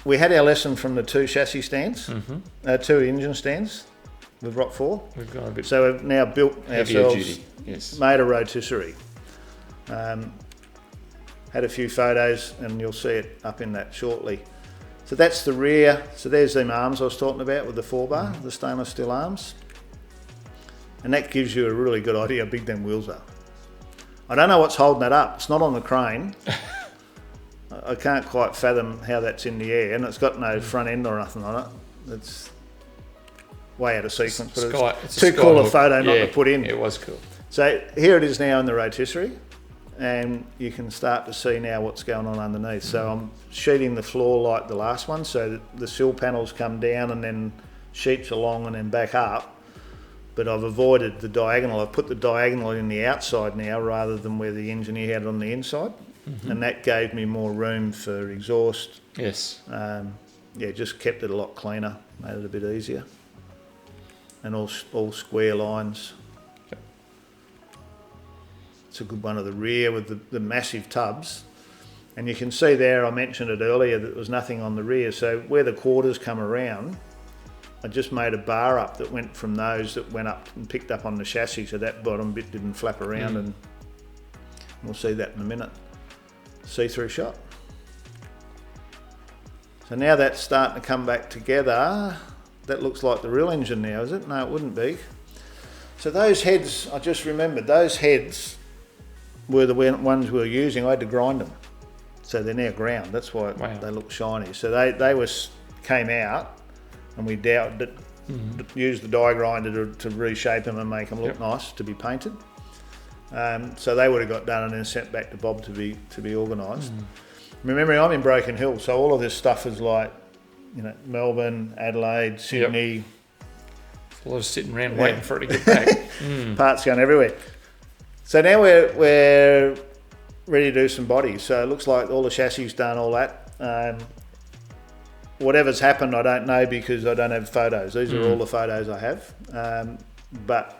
we had our lesson from the 2 chassis stands, 2 engine stands with Rock 4. We've got a bit. So we've now built ourselves, duty. Yes. made a rotisserie. Had a few photos, and you'll see it up in that shortly. So that's the rear. So there's them arms I was talking about with the 4-bar, the stainless steel arms. And that gives you a really good idea how big them wheels are. I don't know what's holding that up. It's not on the crane. I can't quite fathom how that's in the air, and it's got no front end or nothing on it. It's way out of sequence, but it's too cool a photo not to put in. It was cool. So here it is now in the rotisserie, and you can start to see now what's going on underneath. So I'm sheeting the floor like the last one, so that the sill panels come down and then sheets along and then back up. But I've avoided the diagonal. I've put the diagonal in the outside now rather than where the engineer had it on the inside. And that gave me more room for exhaust. Yes. Just kept it a lot cleaner, made it a bit easier. And all square lines. Yep. It's a good one of the rear with the massive tubs. And you can see there, I mentioned it earlier, that there was nothing on the rear. So where the quarters come around, I just made a bar up that went from those that went up and picked up on the chassis, so that bottom bit didn't flap around, and we'll see that in a minute. See-through shot. So now that's starting to come back together. That looks like the real engine now, is it? No, it wouldn't be. So those heads, I just remembered, those heads were the ones we were using. I had to grind them. So they're now ground. That's why they look shiny. So they came out, and we doubted it, used the die grinder to reshape them and make them look nice to be painted. So they would have got done and then sent back to Bob to be organised. Remember, I'm in Broken Hill, so all of this stuff is like, Melbourne, Adelaide, Sydney. A lot of sitting around waiting for it to get back. Parts going everywhere. So now we're ready to do some bodies. So it looks like all the chassis done, all that. Whatever's happened, I don't know because I don't have photos. These are all the photos I have. But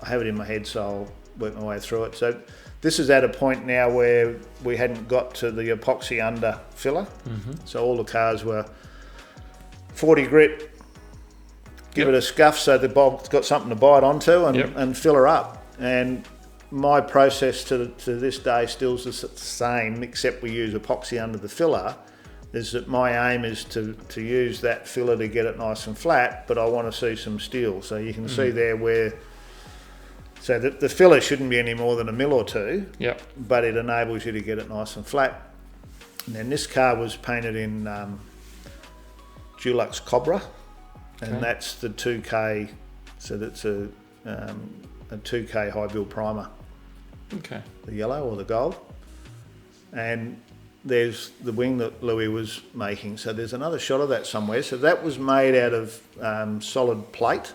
I have it in my head, so I'll work my way through it. So this is at a point now where we hadn't got to the epoxy under filler. So all the cars were 40 grit, give it a scuff so the Bob's got something to bite onto and fill her up. And my process to this day still is the same, except we use epoxy under the filler. Is that my aim is to use that filler to get it nice and flat, but I want to see some steel. So you can see there where, so the filler shouldn't be any more than a mil or two, but it enables you to get it nice and flat. And then this car was painted in Dulux Cobra, and that's the 2K, so that's a a 2K high build primer, Okay. the yellow or the gold. And there's the wing that Louis was making. So there's another shot of that somewhere. So that was made out of solid plate.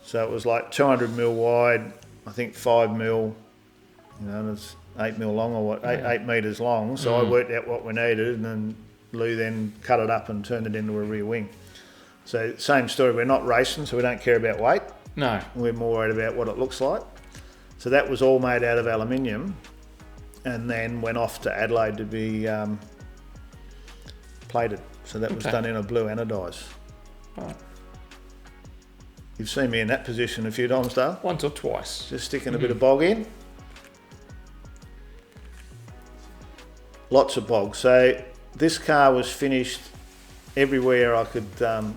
So it was like 200 mil wide, I think 5 mil, and it's 8 mil long or what, 8 metres long. So I worked out what we needed, and then Lou then cut it up and turned it into a rear wing. So same story, we're not racing, so we don't care about weight. No. We're more worried about what it looks like. So that was all made out of aluminium, and then went off to Adelaide to be plated. So that was done in a blue anodise. Right. You've seen me in that position a few times, Dale. Once or twice. Just sticking a bit of bog in. Lots of bog. So this car was finished everywhere I could,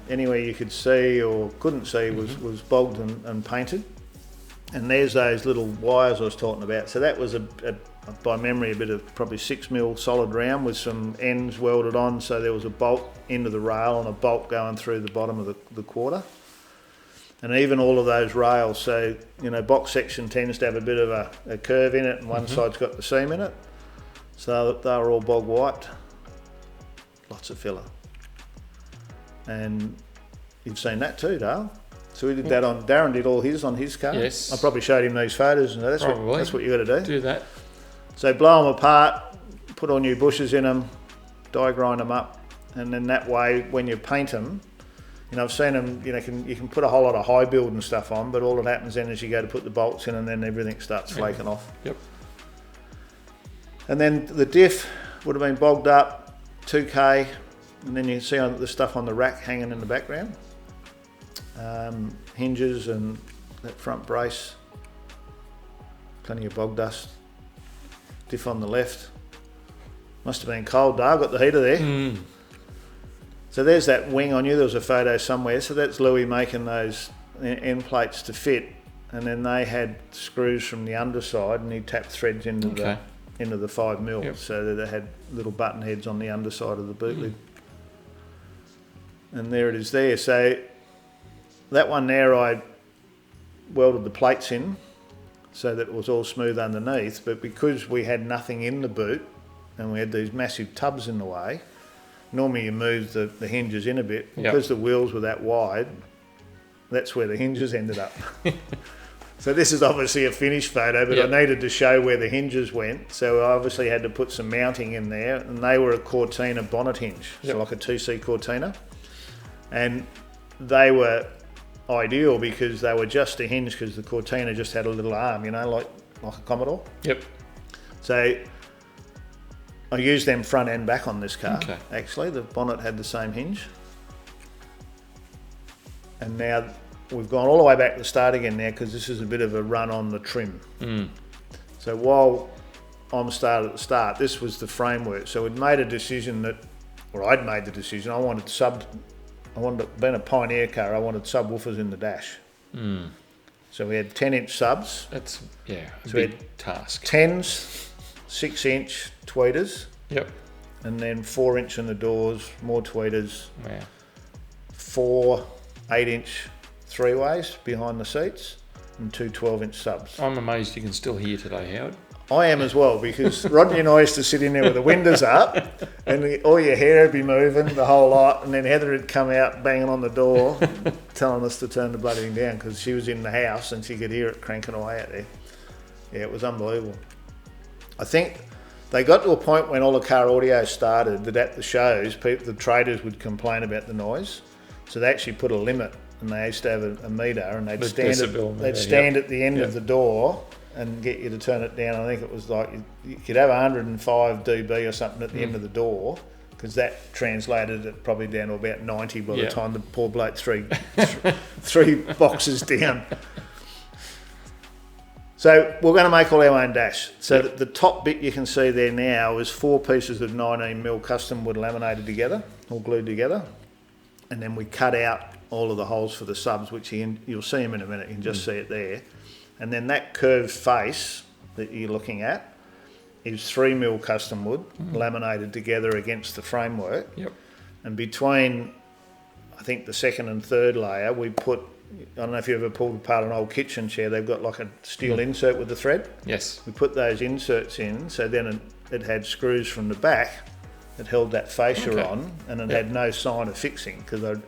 anywhere you could see or couldn't see was bogged and painted. And there's those little wires I was talking about. So that was by memory, a bit of probably 6 mil solid round with some ends welded on. So there was a bolt into the rail and a bolt going through the bottom of the quarter. And even all of those rails, so, box section tends to have a bit of a curve in it, and one side's got the seam in it. So they were all bog wiped. Lots of filler. And you've seen that too, Dale. So we did that on, Darren did all his on his car. Yes. I probably showed him these photos, and that's what you got to do. Do that. So blow them apart, put all new bushes in them, die grind them up, and then that way when you paint them, I've seen them, you can put a whole lot of high build and stuff on, but all that happens then is you go to put the bolts in and then everything starts flaking off. Yep. And then the diff would have been bogged up, 2K, and then you can see the stuff on the rack hanging in the background. Hinges and that front brace, plenty of bog dust. Diff on the left. Must have been cold, Dale, got the heater there. So there's that wing. I knew there was a photo somewhere. So that's Louis making those end plates to fit, and then they had screws from the underside, and he tapped threads into the 5 mil, so that they had little button heads on the underside of the boot lid. And there it is there. So that one there, I welded the plates in so that it was all smooth underneath, but because we had nothing in the boot and we had these massive tubs in the way, normally you move the hinges in a bit. Because the wheels were that wide, that's where the hinges ended up. So this is obviously a finished photo, but I needed to show where the hinges went. So I obviously had to put some mounting in there, and they were a Cortina bonnet hinge, so like a 2C Cortina. And they were ideal because they were just a hinge, because the Cortina just had a little arm, like a Commodore. Yep. So I used them front and back on this car. Actually, the bonnet had the same hinge. And now we've gone all the way back to the start again now, because this is a bit of a run on the trim. So while I'm started at the start, this was the framework. So we'd made a decision I'd made the decision, being a Pioneer car, I wanted subwoofers in the dash. So we had 10-inch subs. That's, a big task. 10s, 6-inch tweeters. Yep. And then 4-inch in the doors, more tweeters. Wow. 4 8-inch three-ways behind the seats, and 2 12-inch subs. I'm amazed you can still hear today, Howard. I am as well, because Rodney and I used to sit in there with the windows up, and all your hair would be moving, the whole lot, and then Heather would come out banging on the door, telling us to turn the bloody thing down, because she was in the house and she could hear it cranking away out there. Yeah, it was unbelievable. I think they got to a point when all the car audio started that at the shows, the traders would complain about the noise, so they actually put a limit, and they used to have a meter, and they'd stand at the end of the door and get you to turn it down. I think it was like you could have 105 dB or something at the end of the door, because that translated it probably down to about 90 by the time the poor bloke three boxes down. So we're going to make all our own dash. So the top bit you can see there now is 4 pieces of 19mm custom wood laminated together, all glued together, and then we cut out all of the holes for the subs, which you'll see them in a minute. You can just see it there. And then that curved face that you're looking at is 3mm custom wood laminated together against the framework. Yep. And between, I think, the second and third layer, we put I don't know if you ever pulled apart an old kitchen chair. They've got like a steel insert with the thread. Yes. We put those inserts in, so then it had screws from the back that held that fascia on, and it had no sign of fixing, because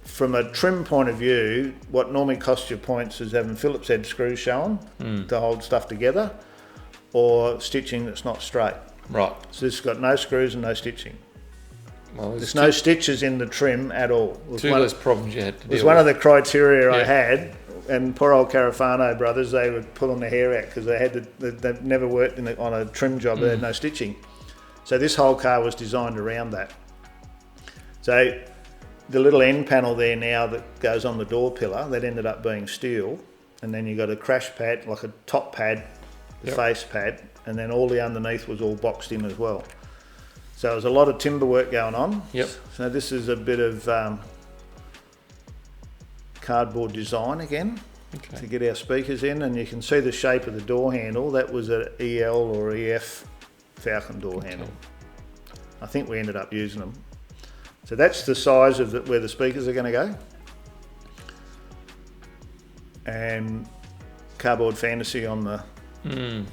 from a trim point of view, what normally costs you points is having Phillips head screws showing to hold stuff together, or stitching that's not straight. Right. So this has got no screws and no stitching. Well, there's no stitches in the trim at all. Two less problems you had to deal with. It was one of the criteria I had, and poor old Carafano brothers, they were pulling their hair out because they'd never worked on a trim job, they had no stitching. So this whole car was designed around that. So the little end panel there now that goes on the door pillar, that ended up being steel, and then you got a crash pad, like a top pad, the face pad, and then all the underneath was all boxed in as well. So there's a lot of timber work going on. Yep. So this is a bit of cardboard design again to get our speakers in, and you can see the shape of the door handle. That was an EL or EF Falcon door handle. I think we ended up using them. So that's the size of where the speakers are going to go. And cardboard fantasy on the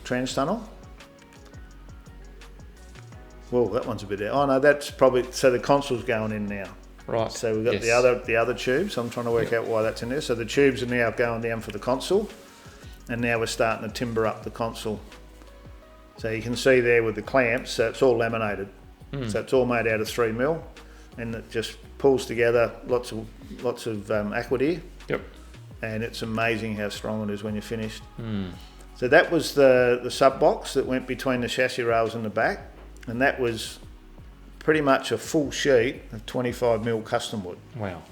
trans tunnel. Well, that one's a bit out. Oh no, that's probably, so the console's going in now. Right. So we've got the other tubes. I'm trying to work out why that's in there. So the tubes are now going down for the console, and now we're starting to timber up the console. So you can see there with the clamps, so it's all laminated. So it's all made out of 3mm, and it just pulls together lots of Aquadeer. Yep. And it's amazing how strong it is when you're finished. So that was the sub box that went between the chassis rails and the back, and that was pretty much a full sheet of 25mm custom wood. Wow.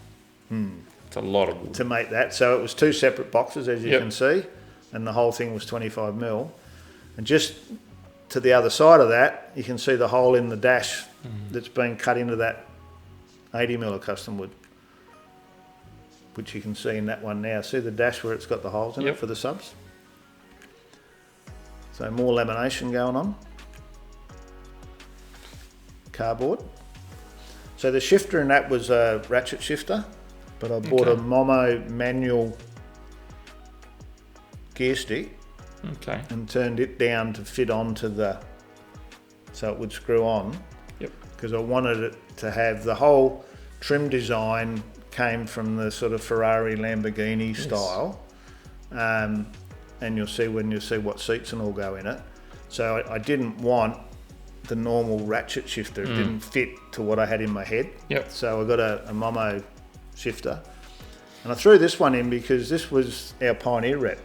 It's a lot of wood. To make that. So it was two separate boxes, as you can see, and the whole thing was 25mm. And just to the other side of that, you can see the hole in the dash that's been cut into that 80mm of custom wood, which you can see in that one now. See the dash where it's got the holes in it for the subs? So more lamination going on. Cardboard. So the shifter in that was a ratchet shifter, but I bought a Momo manual gear stick and turned it down to fit onto so it would screw on. Because I wanted it to have the whole trim design came from the sort of Ferrari Lamborghini style, and you'll see what seats and all go in it. So I didn't want the normal ratchet shifter. It didn't fit to what I had in my head. So I got a Momo shifter, and I threw this one in because this was our Pioneer rep.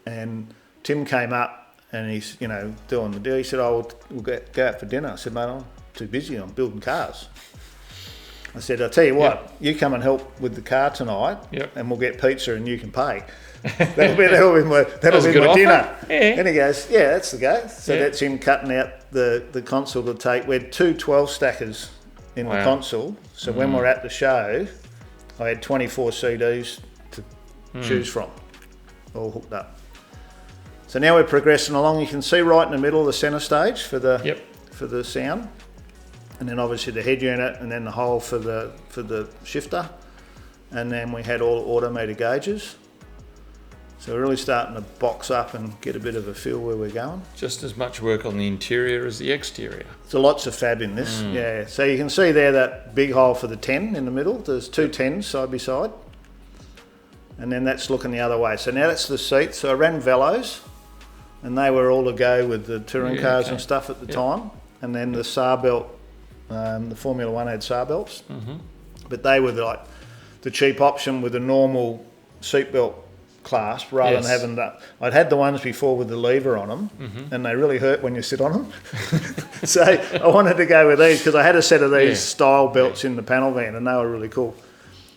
And Tim came up and he's doing the deal. He said, "Oh, we'll go out for dinner." I said, "Mate, I'm too busy. I'm building cars." I said, "I'll tell you what, you come and help with the car tonight, and we'll get pizza and you can pay. That'll be my dinner." And he goes, "Yeah, that's the go." So that's him cutting out the console to take. We had two 12 stackers in the console. So when we're at the show, I had 24 CDs to choose from, all hooked up. So now we're progressing along. You can see right in the middle of the centre stage for the sound, and then obviously the head unit, and then the hole for the shifter, and then we had all automated gauges. So we're really starting to box up and get a bit of a feel where we're going. Just as much work on the interior as the exterior. So lots of fab in this, yeah. So you can see there that big hole for the 10 in the middle. There's two 10s side by side, and then that's looking the other way. So now that's the seat. So I ran Velos, and they were all to go with the touring cars and stuff at the time. And then the SAR belt, the Formula One had SAR belts, but they were like the cheap option with a normal seatbelt clasp rather than having that. I'd had the ones before with the lever on them, and they really hurt when you sit on them. So I wanted to go with these because I had a set of these style belts in the panel van, and they were really cool.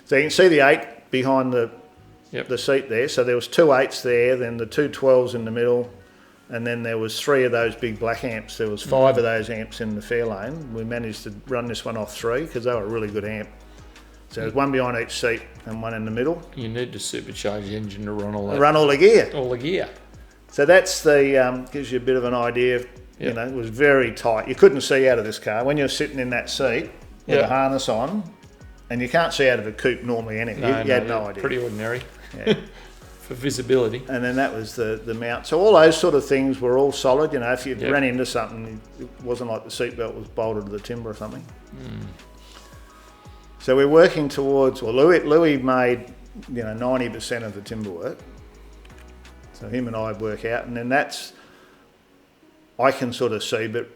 So you can see the 8 behind the seat there. So there was two 8s there, then the two 12s in the middle, and then there was 3 of those big black amps. There was 5 of those amps in the Fairlane. We managed to run this one off 3 because they were a really good amp. So there's one behind each seat and one in the middle. You need to supercharge the engine to run all that. Run all the gear. All the gear. So that's the gives you a bit of an idea. You know, it was very tight. You couldn't see out of this car when you're sitting in that seat with the harness on, And you can't see out of a coupe normally anyway. You had no idea. Pretty ordinary. Yeah. For visibility. And then that was the mount. So all those sort of things were all solid. You know, if you ran into something, it wasn't like the seatbelt was bolted to the timber or something. So we're working towards, well, Louis made, 90% of the timber work. So him and I work out, and then that's, I can sort of see, but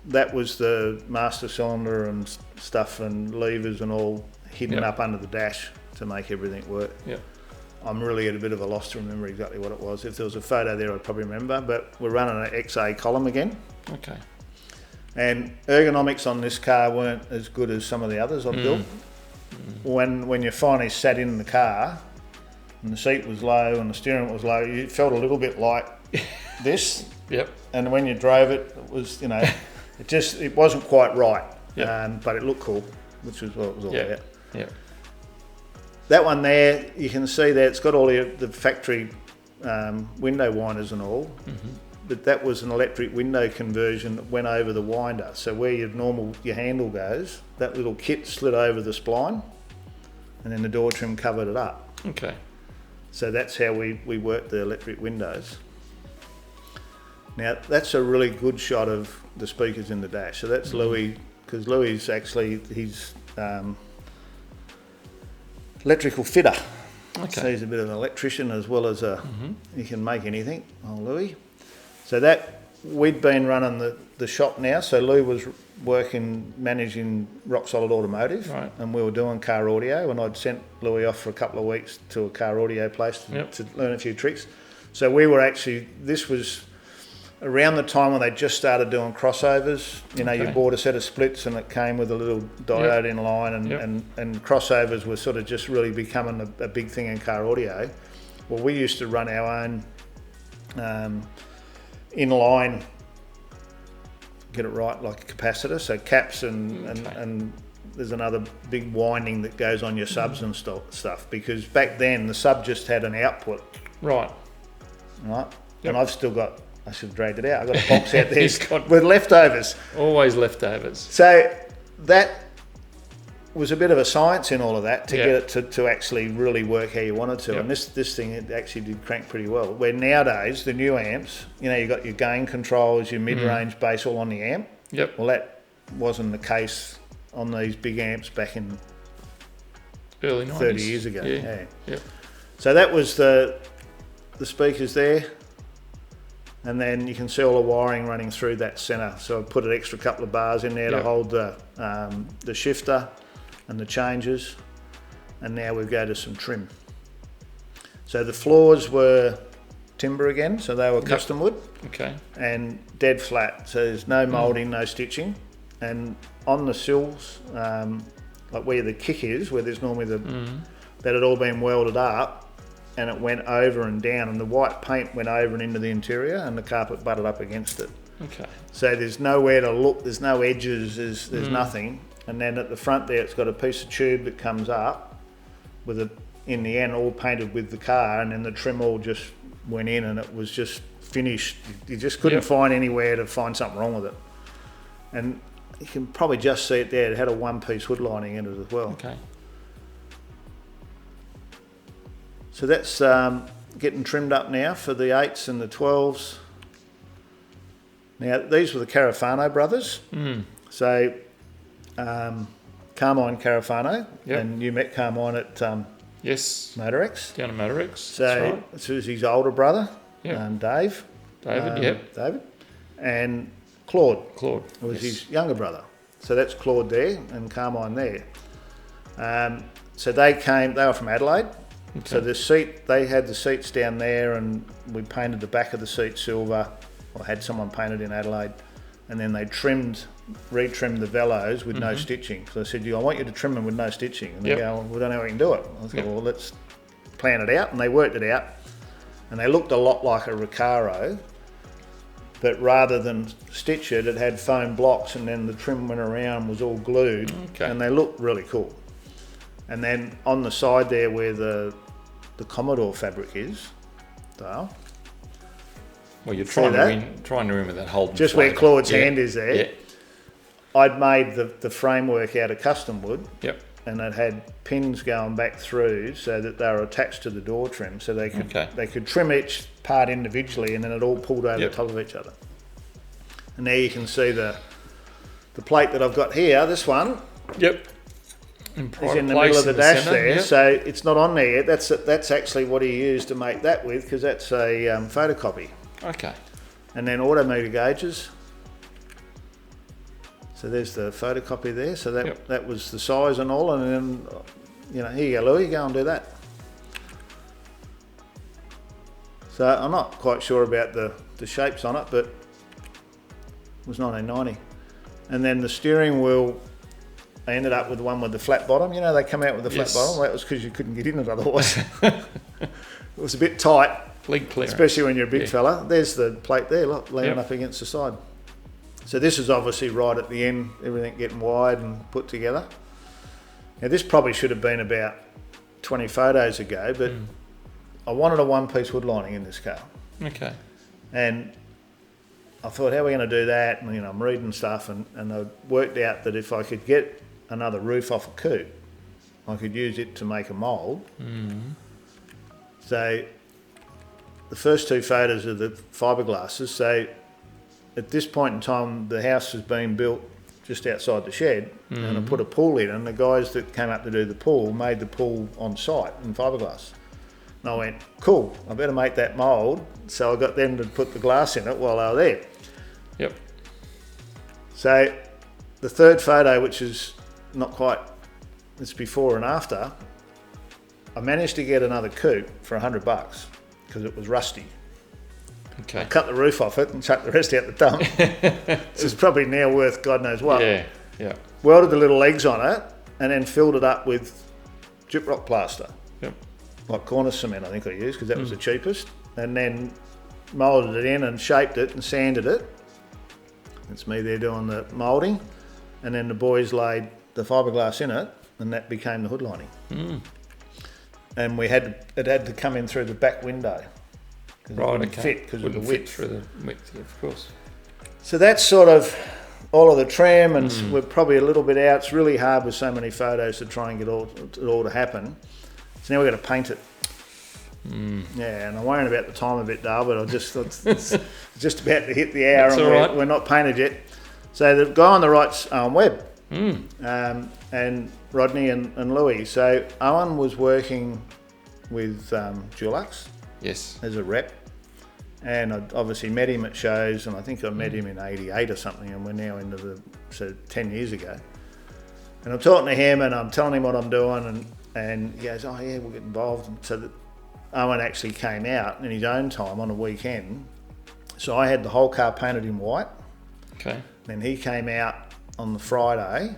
that was the master cylinder and stuff and levers and all hidden up under the dash to make everything work. Yeah. I'm really at a bit of a loss to remember exactly what it was. If there was a photo there, I'd probably remember, but we're running an XA column again. Okay. And ergonomics on this car weren't as good as some of the others I've built. When you finally sat in the car and the seat was low and the steering was low, you felt a little bit like this. Yep. And when you drove it, it was, it wasn't quite right. Yep. But it looked cool, which was what it was all about. Yeah. That one there, you can see that it's got all the factory window winders and all, but that was an electric window conversion that went over the winder. So where your handle goes, that little kit slid over the spline, and then the door trim covered it up. Okay. So that's how we worked the electric windows. Now that's a really good shot of the speakers in the dash. So that's Louis, because Louis is actually, he's electrical fitter. Okay. So he's a bit of an electrician as well as he can make anything. Oh, Louis. So that, we'd been running the shop now. So Lou was managing Rock Solid Automotive, right, and we were doing car audio, and I'd sent Louis off for a couple of weeks to a car audio place to learn a few tricks. So we were actually, this was around the time when they just started doing crossovers. You bought a set of splits and it came with a little diode in line, and crossovers were sort of just really becoming a big thing in car audio. Well, we used to run our own inline, get it right, like a capacitor, so caps and there's another big winding that goes on your subs and stuff, because back then the sub just had an output. Right. Yep. And I've still got, I should have dragged it out, I've got a box out there with leftovers. Always leftovers. So that was a bit of a science in all of that to get it to actually really work how you wanted to. And this thing, it actually did crank pretty well. Where nowadays, the new amps, you've got your gain controls, your mid-range bass all on the amp. Yep. Well, that wasn't the case on these big amps back in early 90s. 30 years ago. Yeah. Yep. So that was the speakers there. And then you can see all the wiring running through that centre. So I put an extra couple of bars in there to hold the shifter and the changes. And now we go to some trim. So the floors were timber again, so they were custom wood. Okay. And dead flat, so there's no moulding, no stitching. And on the sills, like where the kick is, where there's normally that had all been welded up, and it went over and down, and the white paint went over and into the interior, and the carpet butted up against it. Okay. So there's nowhere to look, there's no edges, there's nothing. And then at the front there, it's got a piece of tube that comes up with it, in the end, all painted with the car, and then the trim all just went in, and it was just finished. You just couldn't find anywhere to find something wrong with it. And you can probably just see it there. It had a one-piece hood lining in it as well. Okay. So that's getting trimmed up now for the 8s and the 12s. Now, these were the Carafano brothers. So, Carmine Carafano, and you met Carmine at yes, Motorex. Down at Motorex. So, this was his older brother, Dave. David, and Claude. Claude was his younger brother. So that's Claude there and Carmine there. So they were from Adelaide. Okay. So they had the seats down there, and we painted the back of the seat silver, or had someone painted in Adelaide, and then they retrimmed the velos with no stitching. So I said, I want you to trim them with no stitching. And they go, well, we don't know how we can do it. I said, well, let's plan it out. And they worked it out, and they looked a lot like a Recaro, but rather than stitch it, it had foam blocks, and then the trim went around, was all glued, and they looked really cool. And then on the side there where the Commodore fabric is, Dale. Well, you're trying to remember that whole. Just where Claude's hand is there. Yeah. I'd made the framework out of custom wood. Yep. and it had pins going back through so that they were attached to the door trim, so they could trim each part individually, and then it all pulled over the top of each other. And there you can see the plate that I've got here. This one. Yep. Is in the middle of the dash there, so it's not on there yet. That's actually what he used to make that with, because that's a photocopy. Okay. And then autometer gauges. So there's the photocopy there. So that was the size and all. And then, here you go, Louis, go and do that. So I'm not quite sure about the shapes on it, but it was 1990. And then the steering wheel, I ended up with one with the flat bottom. They come out with the flat bottom. Well, that was because you couldn't get in it otherwise. It was a bit tight, leg clearance, especially when you're a big fella. There's the plate there, look, leaning up against the side. So this is obviously right at the end, everything getting wide and put together. Now this probably should have been about 20 photos ago, but I wanted a one-piece hood lining in this car. Okay. And I thought, how are we going to do that? And I'm reading stuff, and I worked out that if I could get another roof off a coupe, I could use it to make a mould. So the first two photos are the fiberglasses. So at this point in time, the house was being built just outside the shed, and I put a pool in, and the guys that came up to do the pool made the pool on site in fiberglass. And I went, cool, I better make that mould. So I got them to put the glass in it while they were there. Yep. So the third photo, which is not quite, it's before and after, I managed to get another coupe for $100 because it was rusty. Okay. I cut the roof off it and chucked the rest out the dump. This is probably now worth God knows what. Yeah. Welded the little legs on it and then filled it up with gyprock plaster. Yep. Like corner cement, I think I used, because that was the cheapest. And then moulded it in and shaped it and sanded it. It's me there doing the moulding. And then the boys laid the fiberglass in it, and that became the hood lining. And it had to come in through the back window. Right, okay. Fit because of the width. Through the width, of course. So that's sort of all of the trim, and we're probably a little bit out. It's really hard with so many photos to try and get it all to happen. So now we've got to paint it. Yeah, and I'm worrying about the time a bit, Dale, but it's just about to hit the hour, and we're not painted yet. So the guy on the right's Owen Webb, and Rodney and Louis. So Owen was working with Dulux as a rep, and I obviously met him at shows, and I think I met him in '88 or something, and we're now into 10 years ago. And I'm talking to him, and I'm telling him what I'm doing, and he goes, oh yeah, we'll get involved. And so that Owen actually came out in his own time on a weekend. So I had the whole car painted in white. Okay. Then he came out on the Friday,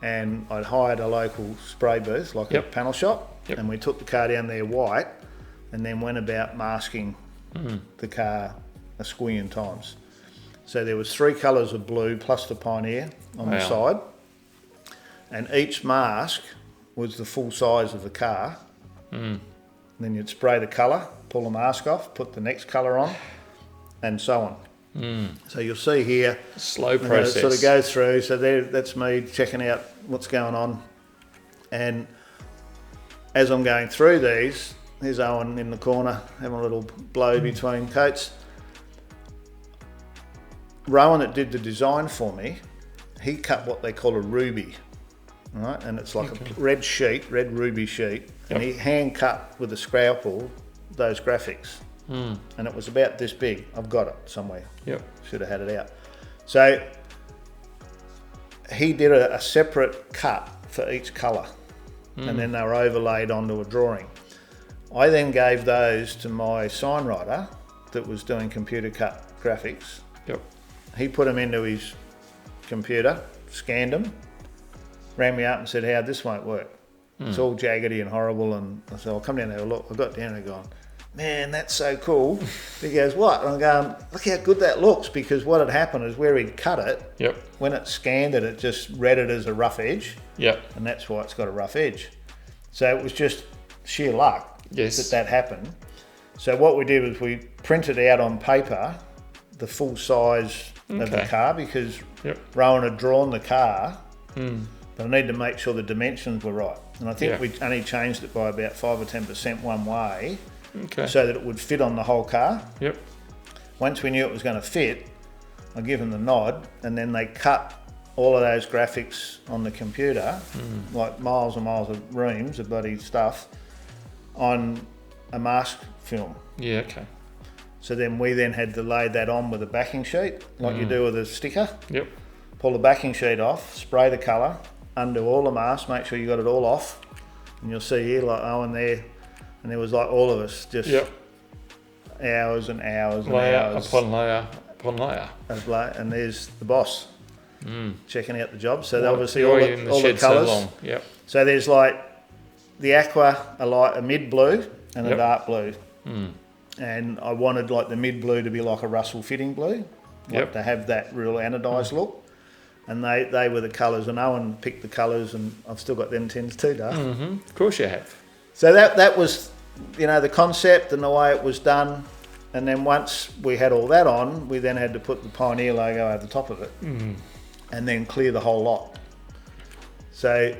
and I'd hired a local spray booth, like a panel shop, and we took the car down there white, and then went about masking the car a squillion times. So there was 3 colours of blue plus the Pioneer on the side, and each mask was the full size of the car. Then you'd spray the colour, pull the mask off, put the next colour on, and so on. So you'll see here, slow process. Sort of go through. So that's me checking out what's going on. And as I'm going through these, here's Owen in the corner having a little blow between coats. Rohan, that did the design for me, he cut what they call a ruby. Right, and it's like a red ruby sheet, and he hand cut with a scalpel those graphics, and it was about this big. I've got it somewhere. Should have had it out. So he did a separate cut for each colour, and then they were overlaid onto a drawing. I then gave those to my signwriter that was doing computer cut graphics. He put them into his computer, scanned them, rang me up and said, Howard, this won't work. It's all jaggedy and horrible. And I said, I'll come down and have a look. I got down and gone, man, that's so cool. He goes, what? And I'm going, look how good that looks, because what had happened is where he'd cut it, when it scanned it, it just read it as a rough edge. And that's why it's got a rough edge. So it was just sheer luck that happened. So what we did was we printed out on paper the full size of the car, because Rohan had drawn the car but I need to make sure the dimensions were right. And I think we only changed it by about 5 or 10% one way, so that it would fit on the whole car. Yep. Once we knew it was going to fit, I give them the nod, and then they cut all of those graphics on the computer, like miles and miles of reams of bloody stuff, on a mask film. Yeah, okay. So then we had to lay that on with a backing sheet, like you do with a sticker. Yep. Pull the backing sheet off, spray the colour, undo all the masks, make sure you got it all off. And you'll see here, like Owen there, and there was like all of us, just hours and hours and hours. Upon layer upon layer. And there's the boss checking out the job. So obviously all the colours. So yep. So there's like the aqua, a mid blue and a dark blue. And I wanted like the mid blue to be like a Russell fitting blue, to have that real anodised look. And they were the colours, and Owen picked the colours, and I've still got them tins too, Dave. Of course you have. So that was, the concept and the way it was done. And then once we had all that on, we then had to put the Pioneer logo over the top of it, and then clear the whole lot. So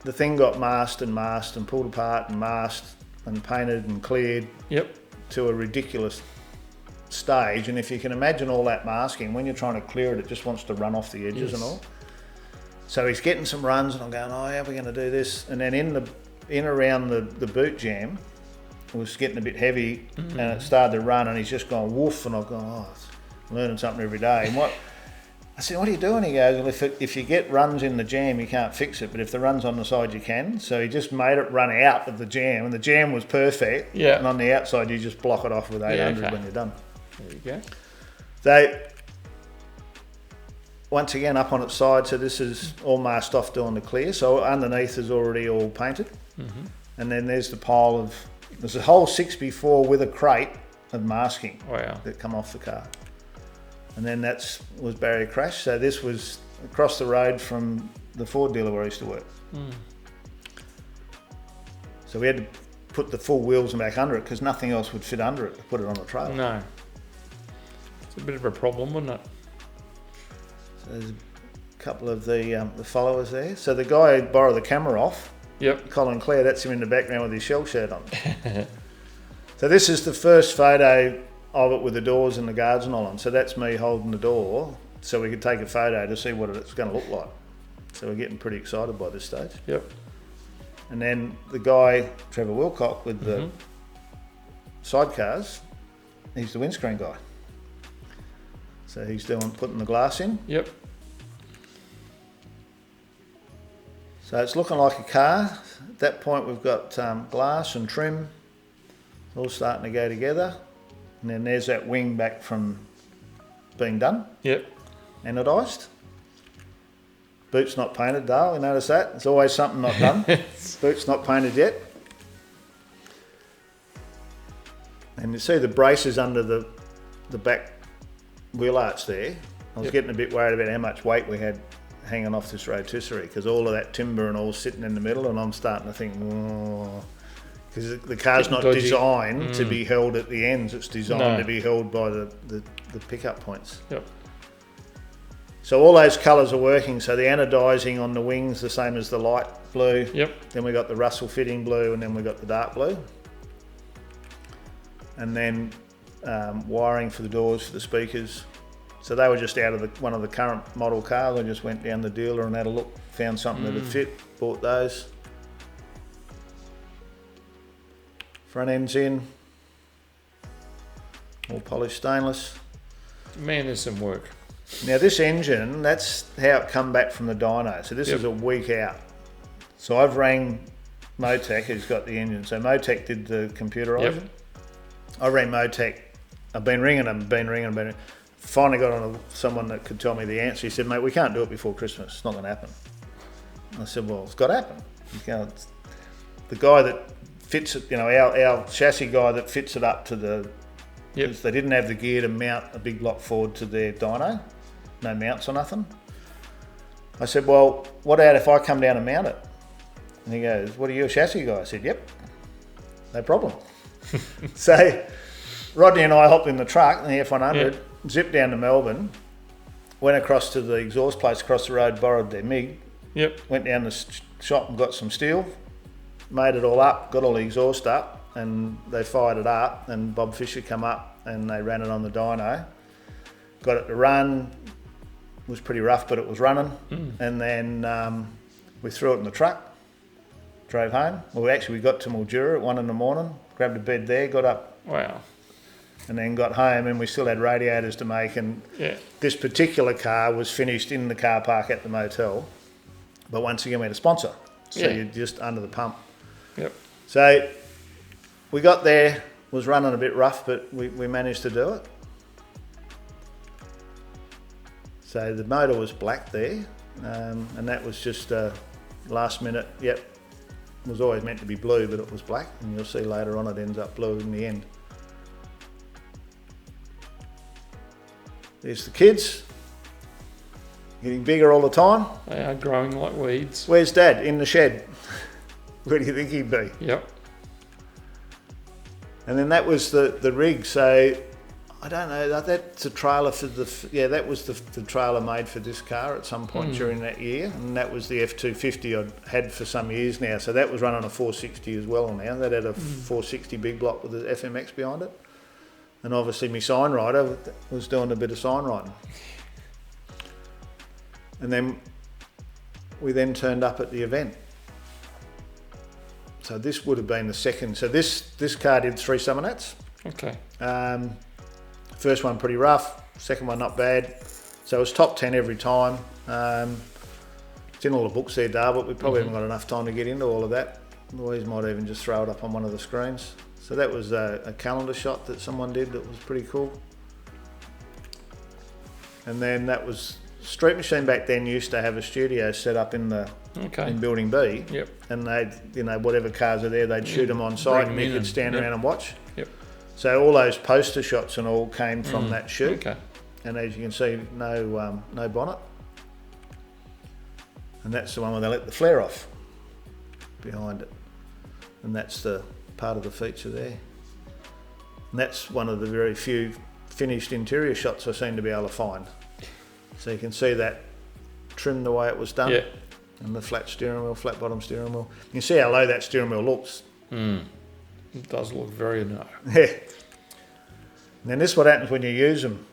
the thing got masked and pulled apart and masked and painted and cleared to a ridiculous stage. And if you can imagine all that masking, when you're trying to clear it, it just wants to run off the edges and all. So he's getting some runs, and I'm going, how are we going to do this? And then in around the boot jam, it was getting a bit heavy, and it started to run, and he's just gone woof, and I've gone, I'm learning something every day. And I said, what are you doing? He goes, well, if you get runs in the jam, you can't fix it, but if the run's on the side, you can. So he just made it run out of the jam, and the jam was perfect. Yeah. And on the outside, you just block it off with 800 when you're done. There you go. So once again, up on its side, so this is all masked off doing the clear. So underneath is already all painted. And then there's the pile there's a whole 6x4 with a crate of masking that come off the car. And then was barrier crash. So this was across the road from the Ford dealer where I used to work. So we had to put the full wheels back under it because nothing else would fit under it to put it on a trailer. No. It's a bit of a problem, wouldn't it? So there's a couple of the followers there. So the guy who borrowed the camera off, Colin Clare, that's him in the background with his shell shirt on. So this is the first photo of it with the doors and the guards and all on. So that's me holding the door so we could take a photo to see what it's going to look like. So we're getting pretty excited by this stage. Yep. And then the guy, Trevor Wilcock, with the sidecars, he's the windscreen guy. So he's putting the glass in. Yep. So it's looking like a car. At that point we've got glass and trim all starting to go together. And then there's that wing back from being done. Yep. Anodised. Boot's not painted, Dale, you notice that? There's always something not done. Boot's not painted yet. And you see the braces under the back wheel arch there. I was getting a bit worried about how much weight we had hanging off this rotisserie because all of that timber and all sitting in the middle, and I'm starting to think, because the car's not designed to be held at the ends, it's designed to be held by the pickup points. Yep. So all those colours are working. So the anodising on the wings, the same as the light blue. Yep. Then we got the Russell fitting blue, and then we got the dark blue. And then wiring for the doors, for the speakers. So they were just out of one of the current model cars. I just went down the dealer and had a look, found something that would fit, bought those. Front end's in, all polished stainless. Man, there's some work. Now this engine, that's how it come back from the dyno. So this is a week out. So I've rang Motec, who's got the engine. So Motec did the computerising. I rang Motec. I've been ringing them. Finally got on someone that could tell me the answer. He said, mate, we can't do it before Christmas. It's not going to happen. I said, well, it's got to happen. The guy that fits it, our chassis guy that fits it up to the... Because they didn't have the gear to mount a big block Ford to their dyno. No mounts or nothing. I said, well, what about if I come down and mount it? And he goes, what are you, a chassis guy? I said, yep, no problem. So Rodney and I hopped in the truck, in the F100, zipped down to Melbourne, went across to the exhaust place across the road, borrowed their MIG, Yep. went down the shop and got some steel, made it all up, got all the exhaust up, and they fired it up, and Bob Fisher come up and they ran it on the dyno, got it to run. It was pretty rough, but it was running. And then we threw it in the truck, drove home. Well, we got to Mildura at 1 a.m, grabbed a bed there, got up. Wow. And then got home, and we still had radiators to make. And this particular car was finished in the car park at the motel. But once again, we had a sponsor. So you're just under the pump. Yep. So we got there, was running a bit rough, but we managed to do it. So the motor was black there, and that was just last minute. Yep, it was always meant to be blue, but it was black, and you'll see later on it ends up blue in the end. There's the kids, getting bigger all the time. They are growing like weeds. Where's Dad? In the shed. Where do you think he'd be? Yep. And then that was the rig. So I don't know. That's a trailer for that was the trailer made for this car at some point during that year, and that was the F250 I'd had for some years now. So that was running a 460 as well now. That had a 460 big block with the FMX behind it, and obviously my sign writer was doing a bit of sign writing. And then we then turned up at the event. So this would have been the second. So this car did 3 summer nats. Okay. First one pretty rough, second one not bad. So it was top 10 every time. It's in all the books there, Dar, but we probably haven't got enough time to get into all of that. Louise might even just throw it up on one of the screens. So that was a calendar shot that someone did that was pretty cool. And then that was Street Machine back then used to have a studio set up in in Building B. Yep. And they'd, whatever cars are there, they'd shoot them on site and you could stand around and watch. Yep. So all those poster shots and all came from that shoot. Okay. And as you can see, no bonnet. And that's the one where they let the flare off behind it. And that's the part of the feature there. And that's one of the very few finished interior shots I seem to be able to find. So you can see that trim the way it was done. Yeah. And the flat steering wheel, flat bottom steering wheel. You can see how low that steering wheel looks. It does look very low. Yeah. And then this is what happens when you use them.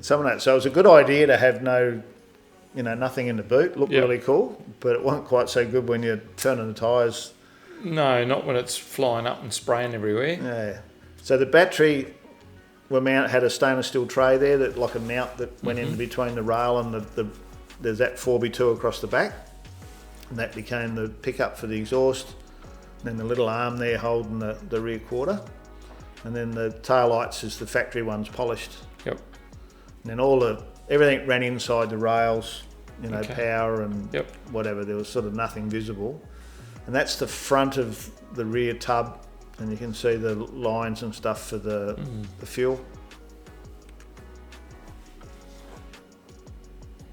So it was a good idea to have nothing in the boot. Looked really cool, but it wasn't quite so good when you're turning the tyres. No, not when it's flying up and spraying everywhere. Yeah. So the battery had a stainless steel tray there, that like a mount that went in between the rail and there's that 4x2 across the back. And that became the pickup for the exhaust. And then the little arm there holding the rear quarter. And then the tail lights is the factory ones polished. Yep. And then everything ran inside the rails, power and whatever. There was sort of nothing visible. And that's the front of the rear tub, and you can see the lines and stuff for the fuel.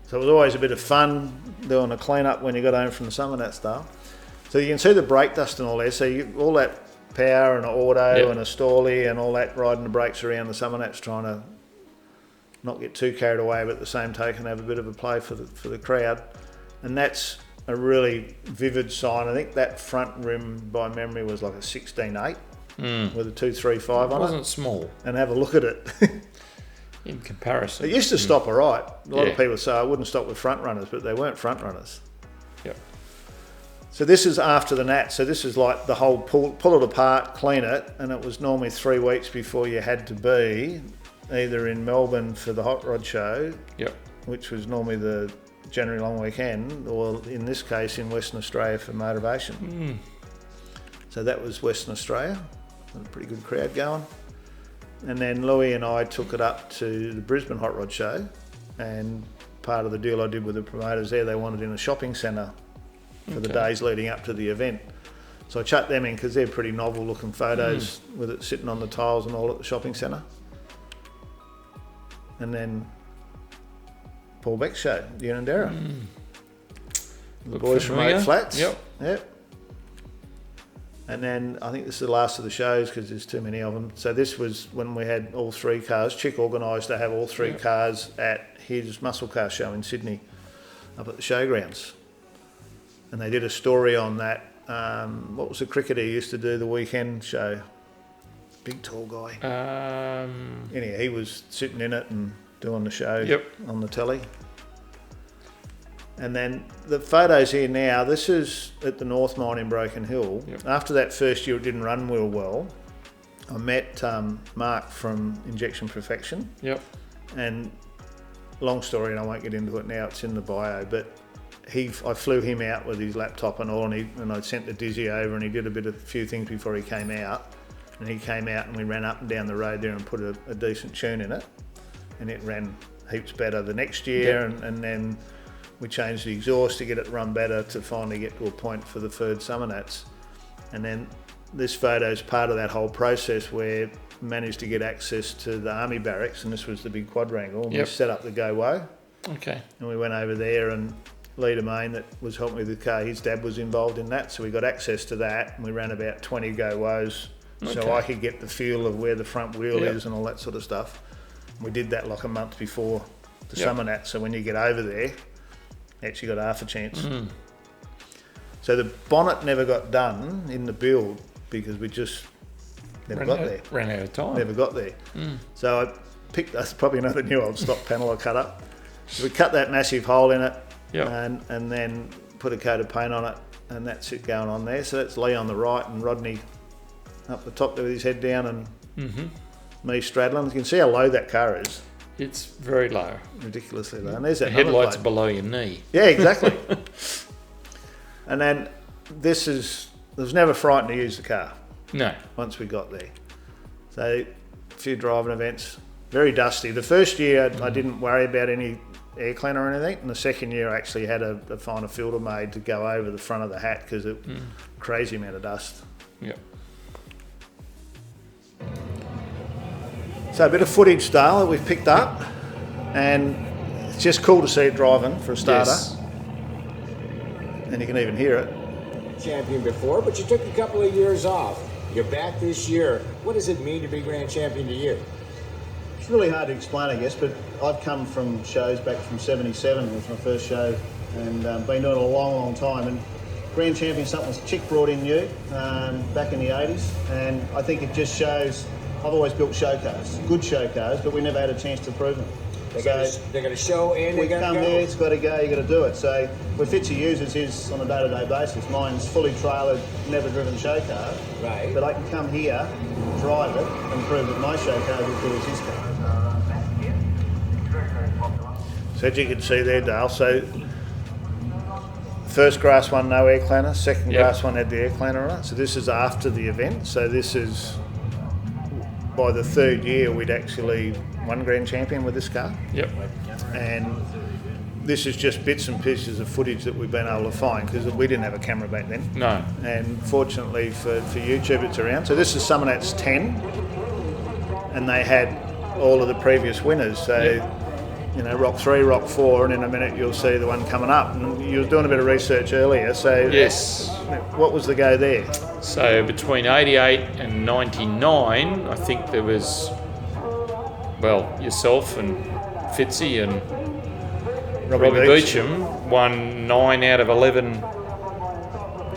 So it was always a bit of fun doing a clean up when you got home from the summer, that stuff. So you can see the brake dust and all there. So all that power and an auto and a Storley and all that riding the brakes around the summer nats, trying to not get too carried away, but at the same token have a bit of a play for the crowd. And that's a really vivid sign. I think that front rim by memory was like a 16.8 with a 235 on it. It wasn't small. And have a look at it. In comparison. It used to stop all right. A lot of people say I wouldn't stop with front runners, but they weren't front runners. Yep. So this is after the nat. So this is like the whole pull it apart, clean it, and it was normally 3 weeks before you had to be either in Melbourne for the Hot Rod Show, which was normally the January long weekend, or in this case in Western Australia for motivation. So that was Western Australia. A pretty good crowd going. And then Louis and I took it up to the Brisbane Hot Rod Show, and part of the deal I did with the promoters there, they wanted in a shopping centre for the days leading up to the event. So I chucked them in because they're pretty novel looking photos with it sitting on the tiles and all at the shopping centre. And then Paul Beck's show, the Unanderra. The boys from 8 Flats. Yep. And then I think this is the last of the shows because there's too many of them. So this was when we had all 3 cars. Chick organised to have all 3 cars at his muscle car show in Sydney, up at the showgrounds. And they did a story on that. What was the cricketer who used to do the weekend show? Big tall guy. Anyhow, he was sitting in it and doing the show on the telly. And then the photos here now, this is at the North Mine in Broken Hill. After that first year it didn't run real well, I met Mark from Injection Perfection. And long story, and I won't get into it now, it's in the bio, but I flew him out with his laptop and all, and I sent the Dizzy over, and he did a few things before he came out. And he came out and we ran up and down the road there and put a decent tune in it, and it ran heaps better the next year. And then we changed the exhaust to get it to run better to finally get to a point for the third Summer Nats. And then this photo is part of that whole process where we managed to get access to the Army barracks, and this was the big quadrangle, and we set up the Go-Woe. And we went over there, and Leader Main that was helping me with the car, his dad was involved in that, so we got access to that, and we ran about 20 Go-Woes so I could get the feel of where the front wheel is and all that sort of stuff. And we did that like a month before the Summer Nats, so when you get over there, actually got half a chance. So the bonnet never got done in the build because we just never got there. Ran out of time. Never got there. So I picked, that's probably another new old stock panel I cut up. So we cut that massive hole in it and then put a coat of paint on it, and that's it going on there. So that's Lee on the right and Rodney up the top there with his head down, and me straddling. You can see how low that car is. It's very low. Ridiculously low. And there's that the headlights below your knee. Yeah, exactly. And then I was never frightened to use the car. No. Once we got there. So a few driving events, very dusty. The first year I didn't worry about any air cleaner or anything, and the second year I actually had a finer filter made to go over the front of the hat because it crazy amount of dust. So a bit of footage, Dale, that we've picked up, and it's just cool to see it driving for a starter. And you can even hear it. Champion before, but you took a couple of years off. You're back this year. What does it mean to be grand champion to you? It's really hard to explain, I guess, but I've come from shows back from '77, it was my first show, and been doing it a long, long time. And grand champion is something Chick brought in new back in the 80s, and I think it just shows. I've always built show cars, good show cars, but we never had a chance to prove them. They got to show and they got to go. There, it's got to go, you got to do it. So what Fitzy uses is on a day-to-day basis. Mine's fully trailered, never driven show car. Right. But I can come here, drive it, and prove that my show car is as good as his car. So as you can see there, Dale, so first grass one, no air cleaner. Second grass one had the air cleaner on it. So this is after the event. So this is, by the third year, we'd actually won grand champion with this car. And this is just bits and pieces of footage that we've been able to find because we didn't have a camera back then. No. And fortunately for YouTube, it's around. So this is Summer Nats 10, and they had all of the previous winners. So, you know, Rock 3, Rock 4, and in a minute you'll see the one coming up. And you were doing a bit of research earlier, so what was the go there? So between 88 and 99, I think there was, well, yourself and Fitzy and Robbie Beecham won 9 out of 11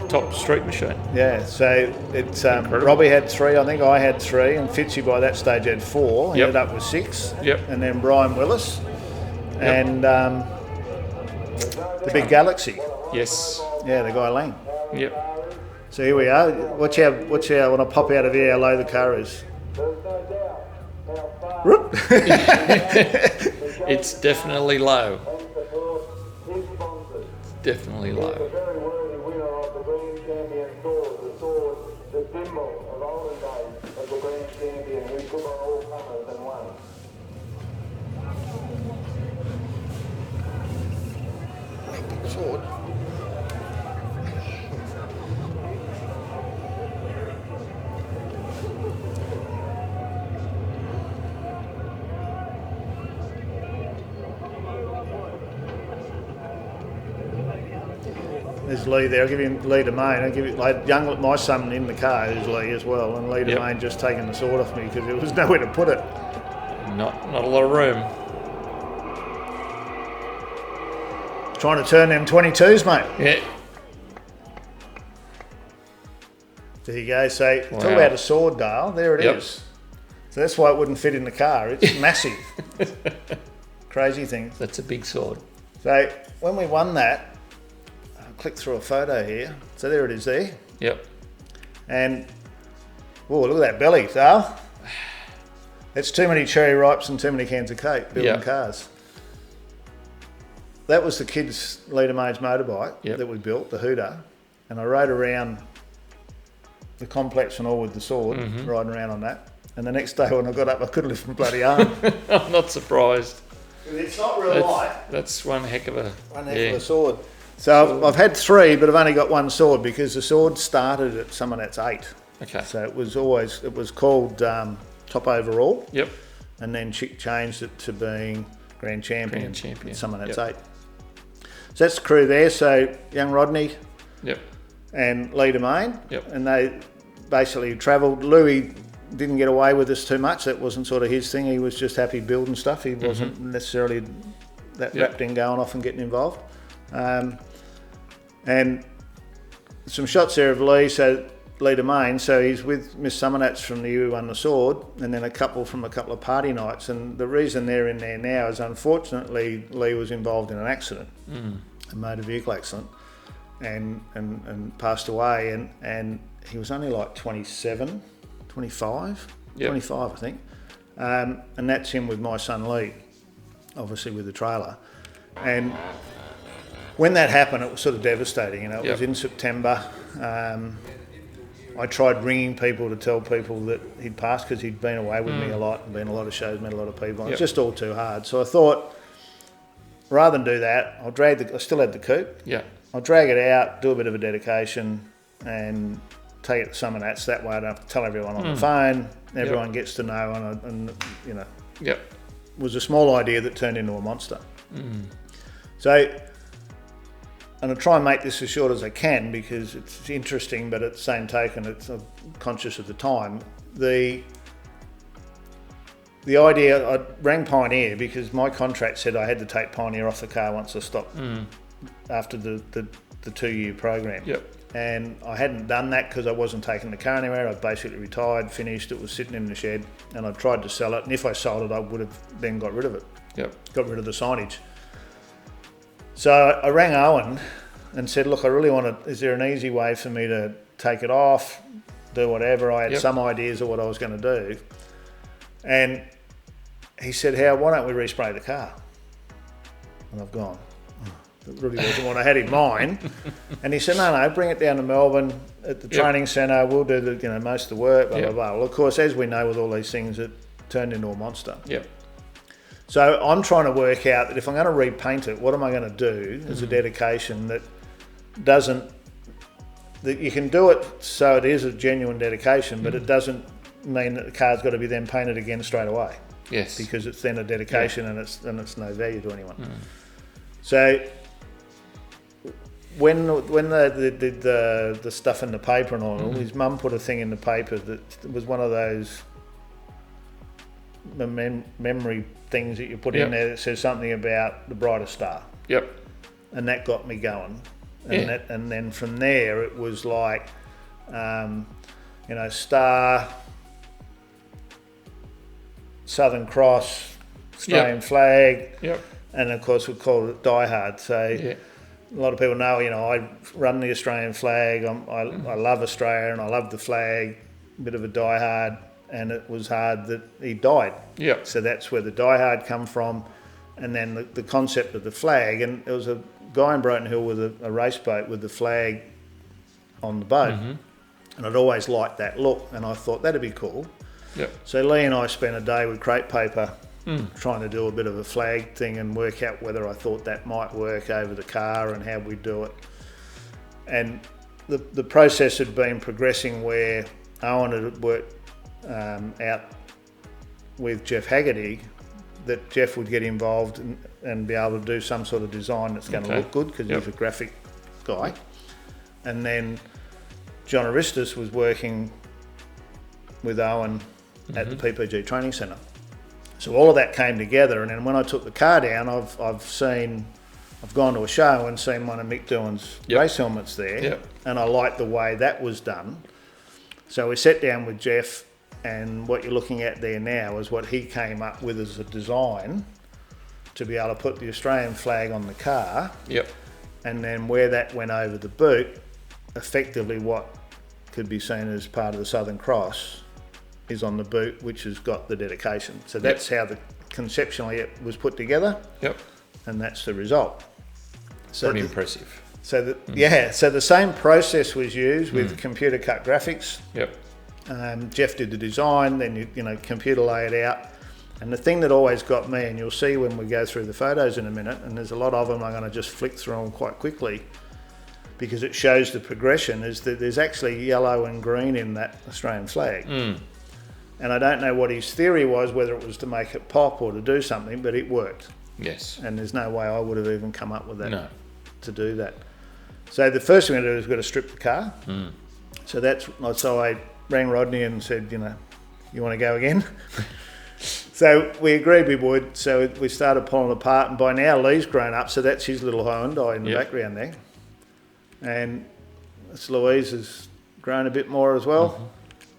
top street machine. Yeah, so it's Robbie had 3, I think I had 3, and Fitzy by that stage had 4. He ended up with 6. And then Brian Willis and the big Galaxy. Yes. Yeah, the guy Lang. So here we are. Watch how when I pop out of here how low the car is. It's definitely low. Definitely low. Sword. There's Lee there. I'll give him Lee Domain. I'll give it my son in the car who's Lee as well, and Lee Domain just taking the sword off me because there was nowhere to put it. Not a lot of room. Trying to turn them 22s, mate. Yeah. There you go. So talk about a sword, Dale. There it is. So that's why it wouldn't fit in the car. It's massive. Crazy thing. That's a big sword. So when we won that, I'll click through a photo here. So there it is there. Yep. And, look at that belly, Dale. That's too many cherry ripes and too many cans of Coke building cars. That was the kids' Leader Maid's motorbike that we built, the Hooter. And I rode around the complex and all with the sword, riding around on that. And the next day when I got up, I couldn't lift my bloody arm. I'm not surprised. It's not real light. That's one heck of a sword. So I've had 3, but I've only got 1 sword because the sword started at someone that's 8. Okay. So it was called Top Overall. Yep. And then Chick changed it to being Grand Champion. Someone that's 8. So that's the crew there. So young Rodney. Yep. And Lee Domain. Yep. And they basically travelled. Louis didn't get away with us too much. That wasn't sort of his thing. He was just happy building stuff. He wasn't necessarily that wrapped in going off and getting involved. And some shots there of Lee, so Lee Domain. So he's with Miss Summernats from the year we won the sword, and then a couple from a couple of party nights. And the reason they're in there now is unfortunately Lee was involved in an accident, a motor vehicle accident, and passed away. And he was only like 27. 25, I think, and that's him with my son Lee, obviously with the trailer. And when that happened, it was sort of devastating. It was in September. I tried ringing people to tell people that he'd passed because he'd been away with me a lot, been a lot of shows, met a lot of people. It's just all too hard. So I thought, rather than do that, I still had the coupe. Yeah. I'll drag it out, do a bit of a dedication, and take it to someone that's that way. I don't have to tell everyone on the phone. Everyone gets to know, and you know, it was a small idea that turned into a monster. So, and I try and make this as short as I can because it's interesting, but at the same token, I'm conscious of the time. The idea, I rang Pioneer because my contract said I had to take Pioneer off the car once I stopped after the 2-year program. And I hadn't done that because I wasn't taking the car anywhere. I basically retired, finished, it was sitting in the shed, and I tried to sell it. And if I sold it, I would have then got rid of it. Got rid of the signage. So I rang Owen and said, look, I really want to, is there an easy way for me to take it off, do whatever? I had some ideas of what I was going to do. And he said, Howard, why don't we respray the car? And I've gone, that really wasn't what I had in mind. And he said, no, bring it down to Melbourne at the training centre. We'll do most of the work, blah, blah, blah. Well, of course, as we know with all these things, it turned into a monster. So I'm trying to work out that if I'm going to repaint it, what am I going to do as a dedication that you can do it so it is a genuine dedication, but it doesn't mean that the car's got to be then painted again straight away. Because it's then a dedication and it's no value to anyone. So when they did the stuff in the paper and all, his mum put a thing in the paper that was one of those memory things that you put in there that says something about the brightest star. And that got me going. And then from there it was like, star, Southern Cross, Australian flag, and of course we call it Die Hard. So a lot of people know, I run the Australian flag. I love Australia and I love the flag. A bit of a Die Hard, and it was hard that he died. So that's where the Die Hard come from, and then the concept of the flag. And there was a guy in Broken Hill with a race boat with the flag on the boat, and I'd always liked that look, and I thought that'd be cool. So Lee and I spent a day with crepe paper trying to do a bit of a flag thing and work out whether I thought that might work over the car and how we'd do it. And the process had been progressing where Owen had worked out with Jeff Haggerty, that Jeff would get involved and be able to do some sort of design that's going to look good because he's a graphic guy. and then John Aristis was working with Owen at the PPG training centre. So all of that came together, and then when I took the car down, I've gone to a show and seen one of Mick Doohan's race helmets there, and I liked the way that was done. So we sat down with Jeff, and what you're looking at there now is what he came up with as a design to be able to put the Australian flag on the car. Yep. And then where that went over the boot, effectively what could be seen as part of the Southern Cross is on the boot, which has got the dedication. So that's how conceptually it was put together. Yep. And that's the result. So pretty impressive. So so the same process was used with computer cut graphics. Yep. Jeff did the design, then you computer lay it out. And the thing that always got me, and you'll see when we go through the photos in a minute, and there's a lot of them, I'm going to just flick through them quite quickly because it shows the progression, is that there's actually yellow and green in that Australian flag. And I don't know what his theory was, whether it was to make it pop or to do something, but it worked. Yes. And there's no way I would have even come up with that to do that. So the first thing I did was got to strip the car. So I rang Rodney and said, you want to go again? So we agreed we would. So we started pulling it apart, and by now Lee's grown up, so that's his little Hyundai in the background there. And it's Louise has grown a bit more as well.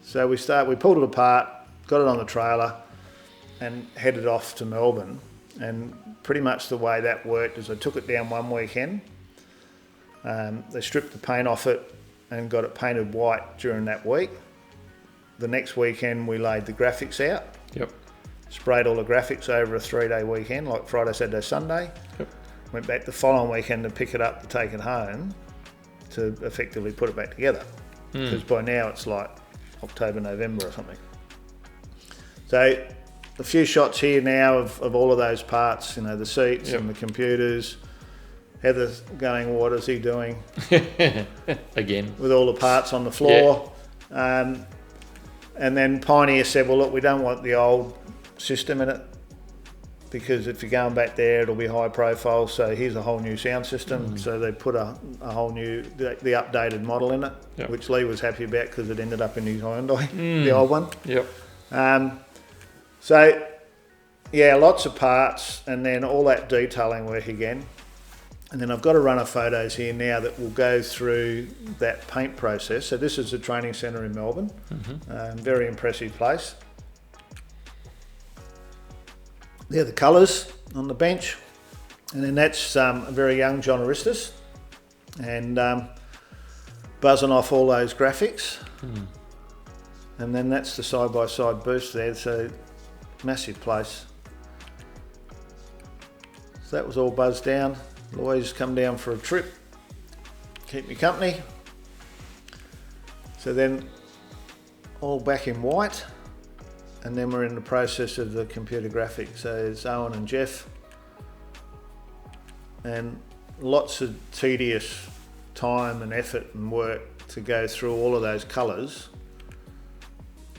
So we pulled it apart, got it on the trailer, and headed off to Melbourne. And pretty much the way that worked is I took it down one weekend. They stripped the paint off it and got it painted white during that week. The next weekend we laid the graphics out. Yep. Sprayed all the graphics over a 3-day weekend, like Friday, Saturday, Sunday. Yep. Went back the following weekend to pick it up to take it home to effectively put it back together. Because by now it's like October, November or something. So a few shots here now of all of those parts, the seats and the computers. Heather's going, what is he doing? Again. With all the parts on the floor. Yeah. And then Pioneer said, well, look, we don't want the old system in it because if you're going back there, it'll be high profile. So here's a whole new sound system. So they put a whole new, the updated model in it, which Lee was happy about because it ended up in his Hyundai, the old one. Yep. So, lots of parts and then all that detailing work again. And then I've got a run of photos here now that will go through that paint process. So this is the training centre in Melbourne. Very impressive place. They're the colours on the bench. And then that's a very young John Aristis. And buzzing off all those graphics. And then that's the side-by-side boost there. So massive place. So that was all buzzed down. Louise come down for a trip, keep me company. So then all back in white, and then we're in the process of the computer graphics. So it's Owen and Jeff, and lots of tedious time and effort and work to go through all of those colours.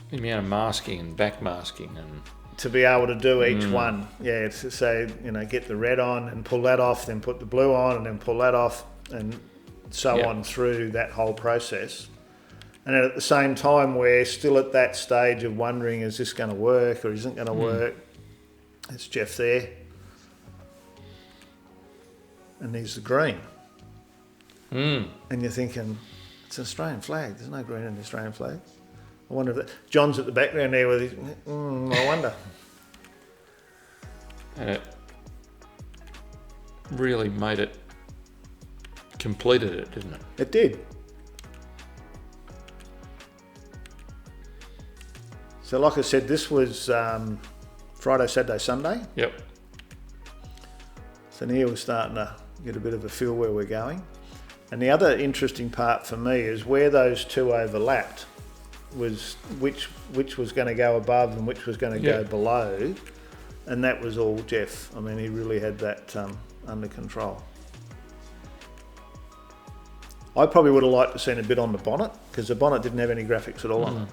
The amount of masking and back masking and to be able to do each one, so get the red on and pull that off, then put the blue on and then pull that off, and so on through that whole process. And at the same time, we're still at that stage of wondering, is this going to work or isn't going to work? It's Jeff there, and there's the green, and you're thinking, it's an Australian flag. There's no green in the Australian flag. I wonder if John's at the background there with his, I wonder. And it really completed it, didn't it? It did. So like I said, this was Friday, Saturday, Sunday. Yep. So now we're starting to get a bit of a feel where we're going. And the other interesting part for me is where those two overlapped. Was which was going to go above and which was going to go below, and that was all Jeff. I mean, he really had that under control. I probably would have liked to seen a bit on the bonnet because the bonnet didn't have any graphics at all on it.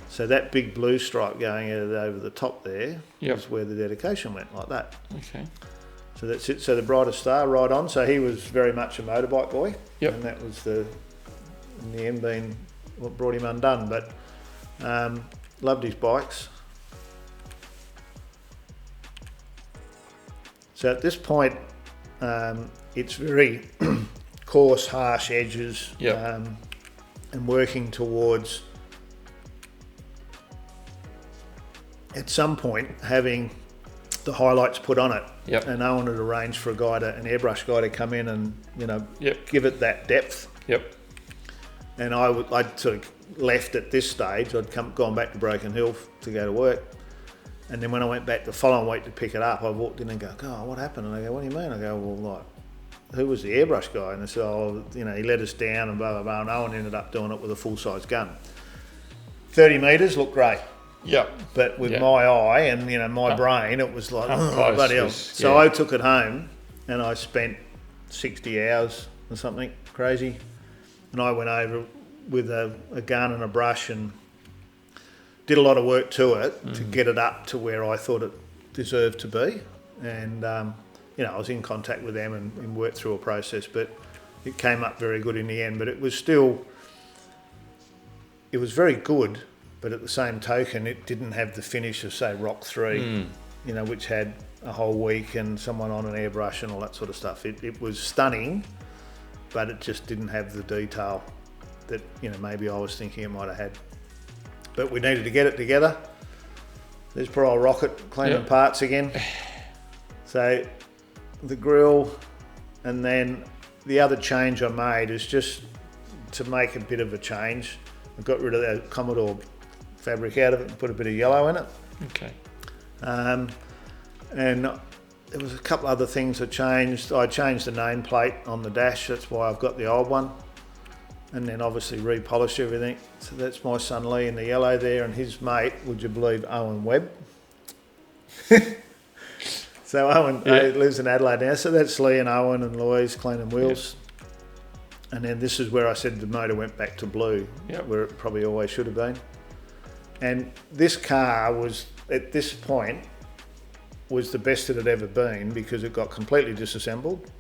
So that big blue stripe going over the top there is where the dedication went, like that. Okay. So that's it. So the brightest star right on. So he was very much a motorbike boy. Yep. And that was in the end being what brought him undone. But loved his bikes. So at this point, it's very coarse, harsh edges, Yep. and working towards, at some point, having the highlights put on it. Yep. And Owen had arranged for an airbrush guy to come in and, Yep. give it that depth. Yep. And I'd sort of left at this stage. I'd gone back to Broken Hill to go to work. And then when I went back the following week to pick it up, I walked in and go, "God, what happened?" And I go, "What do you mean?" I go, "Well, like, who was the airbrush guy?" And they said, "Oh, he let us down and blah, blah, blah." And Owen ended up doing it with a full-size gun. 30 metres looked great. Yep. But with Yep. my eye and, my brain, it was like, close bloody hell. was- So yeah. I took it home and I spent 60 hours or something crazy. And I went over with a gun and a brush and did a lot of work to it to get it up to where I thought it deserved to be. And, I was in contact with them and worked through a process, but it came up very good in the end. But it was very good, but at the same token, it didn't have the finish of, say, Rock 3, which had a whole week and someone on an airbrush and all that sort of stuff. It was stunning, but it just didn't have the detail that, maybe I was thinking it might have had. But we needed to get it together. There's poor old Rocket cleaning Yep. parts again. So the grill, and then the other change I made is just to make a bit of a change. I got rid of that Commodore fabric out of it and put a bit of yellow in it. Okay. And there was a couple other things I changed. I changed the nameplate on the dash, that's why I've got the old one. And then obviously repolished everything. So that's my son Lee in the yellow there, and his mate, would you believe, Owen Webb. So Owen lives in Adelaide now, so that's Lee and Owen and Louise cleaning wheels. Yep. And then this is where I said the motor went back to blue, where it probably always should have been. And this car was, at this point, was the best it had ever been because it got completely disassembled.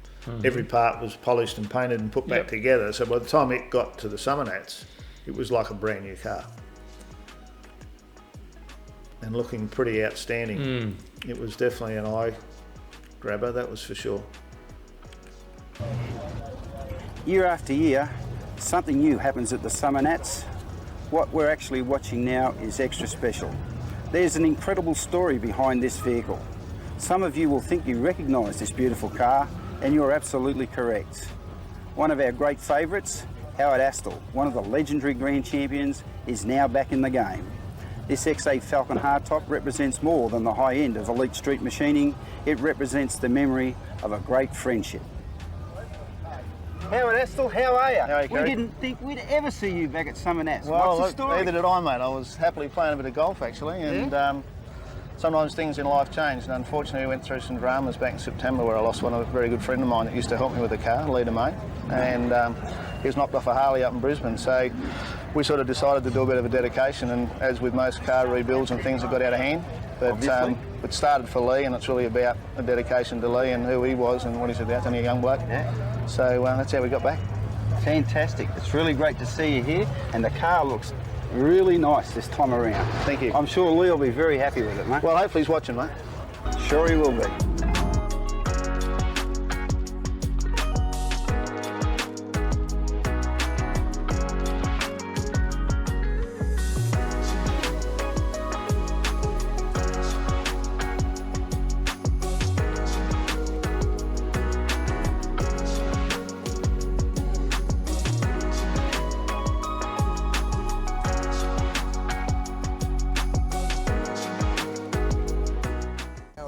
Every part was polished and painted and put back together. So by the time it got to the Summer Nats, it was like a brand new car. And looking pretty outstanding. It was definitely an eye grabber, that was for sure. Year after year, something new happens at the Summer Nats. What we're actually watching now is extra special. There's an incredible story behind this vehicle. Some of you will think you recognise this beautiful car, and you're absolutely correct. One of our great favourites, Howard Astill, one of the legendary Grand Champions, is now back in the game. This XA Falcon hardtop represents more than the high end of elite street machining. It represents the memory of a great friendship. Howard Astill, how are you? How are you, We Kerry? didn't think we'd ever see you back at Summer Nats. Well, What's the story? neither did I, mate. I was happily playing a bit of golf, actually, and sometimes things in life change, and unfortunately we went through some dramas back in September where I lost a very good friend of mine that used to help me with the car, Leader Mate, and he was knocked off a Harley up in Brisbane. So we sort of decided to do a bit of a dedication, and as with most car rebuilds and things, it got out of hand. But it started for Lee, and it's really about a dedication to Lee and who he was and what he's about, only a young bloke. Yeah. So that's how we got back. Fantastic. It's really great to see you here, and the car looks really nice this time around. Thank you. I'm sure Lee will be very happy with it, mate. Well, hopefully he's watching, mate. Sure he will be.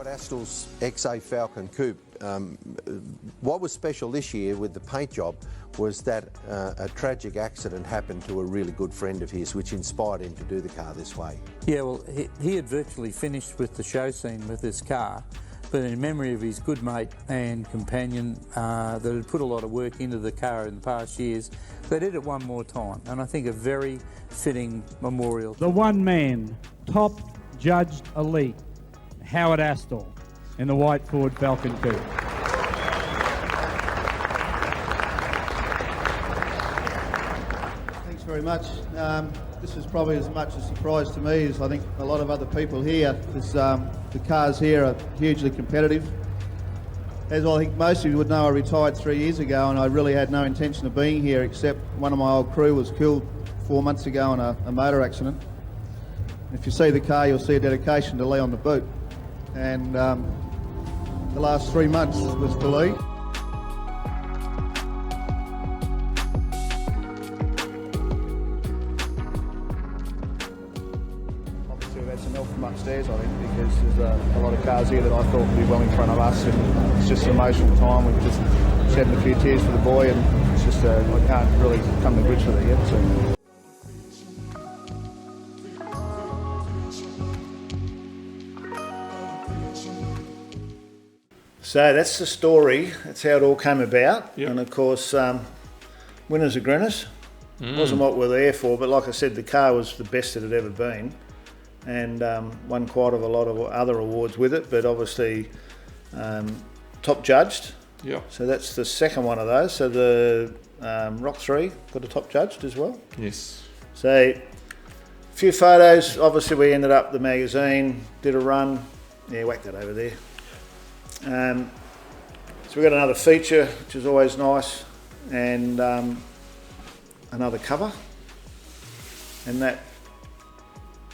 Astill's XA Falcon Coupe. What was special this year with the paint job was that a tragic accident happened to a really good friend of his, which inspired him to do the car this way. Yeah, well, he had virtually finished with the show scene with this car, but in memory of his good mate and companion that had put a lot of work into the car in the past years, they did it one more time, and I think a very fitting memorial. The one man, top judged elite, Howard Astill. in the white Ford Falcon Coupe. Thanks very much. This is probably as much a surprise to me as I think a lot of other people here, because the cars here are hugely competitive. As I think most of you would know, I retired 3 years ago and I really had no intention of being here, except one of my old crew was killed 4 months ago in a motor accident. If you see the car, you'll see a dedication to Lee on the boot. And the last 3 months was to Lee. Obviously we've had some help from upstairs, I think, because there's a lot of cars here that I thought would be well in front of us, and it's just an emotional time. We've just shed a few tears for the boy, and it's just I can't really come to grips with it yet. So. So that's the story. That's how it all came about. Yep. And of course, winners are grinners. Wasn't what we're there for, but like I said, the car was the best it had ever been, and won quite a lot of other awards with it. But obviously, top judged. Yeah. So that's the second one of those. So the Rock 3 got a top judged as well. Yes. So a few photos. Obviously, we ended up the magazine, did a run. Yeah, whack that over there. So we got another feature, which is always nice, and another cover, and that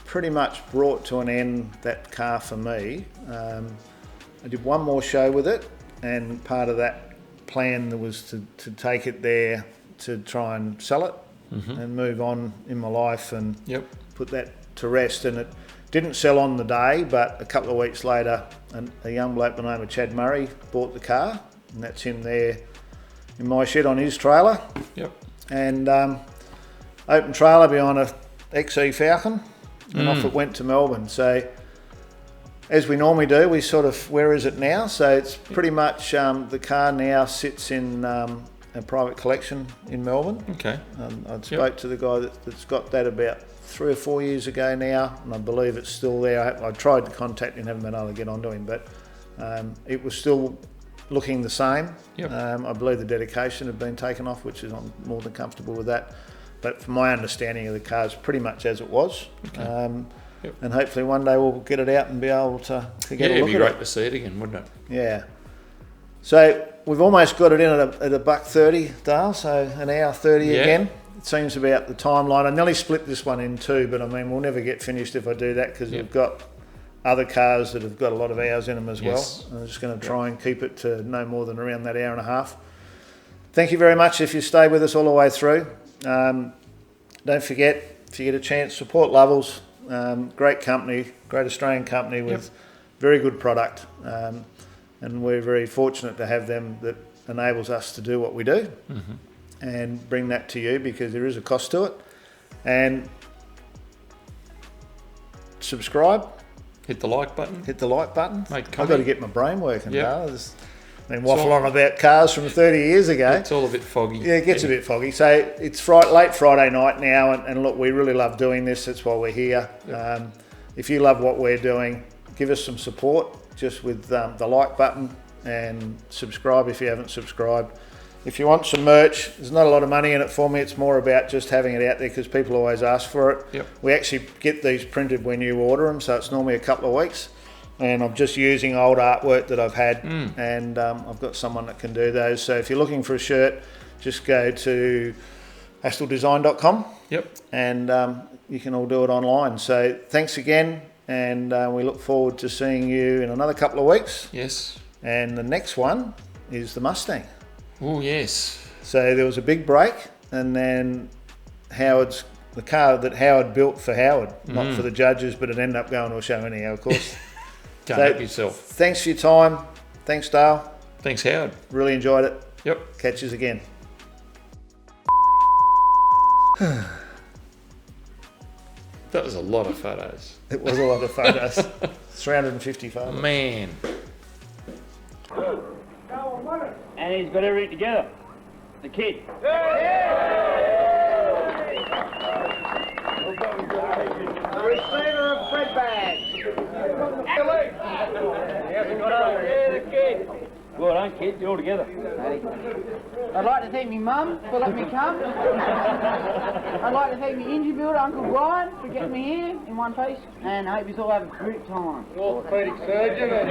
pretty much brought to an end that car for me. I did one more show with it, and part of that plan was to take it there to try and sell it and move on in my life and put that to rest. And it didn't sell on the day, but a couple of weeks later, a young bloke by the name of Chad Murray bought the car, and that's him there in my shed on his trailer. Yep. And open trailer behind a XE Falcon, and off it went to Melbourne. So as we normally do, we sort of, where is it now? So it's pretty much, the car now sits in a private collection in Melbourne. Okay. I spoke to the guy that's got that about 3 or 4 years ago now, and I believe it's still there. I tried to contact him, haven't been able to get onto him, but it was still looking the same. Yep. I believe the dedication had been taken off, which is, I'm more than comfortable with that. But from my understanding of the car, it's pretty much as it was. Okay. And hopefully one day we'll get it out and be able to get a look at it. It'd be great to see it again, wouldn't it? Yeah. So we've almost got it in at $1.30, Dale, so an hour 30 again. It seems about the timeline. I nearly split this one in two, but I mean, we'll never get finished if I do that, because we've got other cars that have got a lot of hours in them as well. I'm just going to try and keep it to no more than around that hour and a half. Thank you very much if you stay with us all the way through. Don't forget, if you get a chance, support Lovells. Great company, great Australian company with very good product. And we're very fortunate to have them that enables us to do what we do and bring that to you, because there is a cost to it. And subscribe. Hit the like button. Hit the like button. Mate, I've got to get my brain working. Yeah. I've been waffling on about cars from 30 years ago. It's all a bit foggy. Yeah, it gets a bit foggy. So it's late Friday night now, and look, we really love doing this. That's why we're here. If you love what we're doing, give us some support just with the like button, and subscribe if you haven't subscribed. If you want some merch, there's not a lot of money in it for me. It's more about just having it out there, because people always ask for it. Yep. We actually get these printed when you order them, so it's normally a couple of weeks. And I'm just using old artwork that I've had, and I've got someone that can do those. So if you're looking for a shirt, just go to astilldesign.com. Yep. And you can all do it online. So thanks again, and we look forward to seeing you in another couple of weeks. Yes. And the next one is the Mustang. Oh, yes. So there was a big break, and then the car that Howard built for Howard, not for the judges, but it ended up going to a show anyhow, of course. Can't help yourself. Thanks for your time. Thanks, Dale. Thanks, Howard. Really enjoyed it. Yep. Catch us again. That was a lot of photos. It was a lot of photos. 350 photos. Man. And he's got everything together. The kid. The receiver of bread bags. He hasn't got over Well done, kid. You're all together. I'd like to thank my mum for letting me come. I'd like to thank my engine builder, Uncle Brian, for getting me here in one piece. And I hope you all have a great time. Orthopaedic surgeon and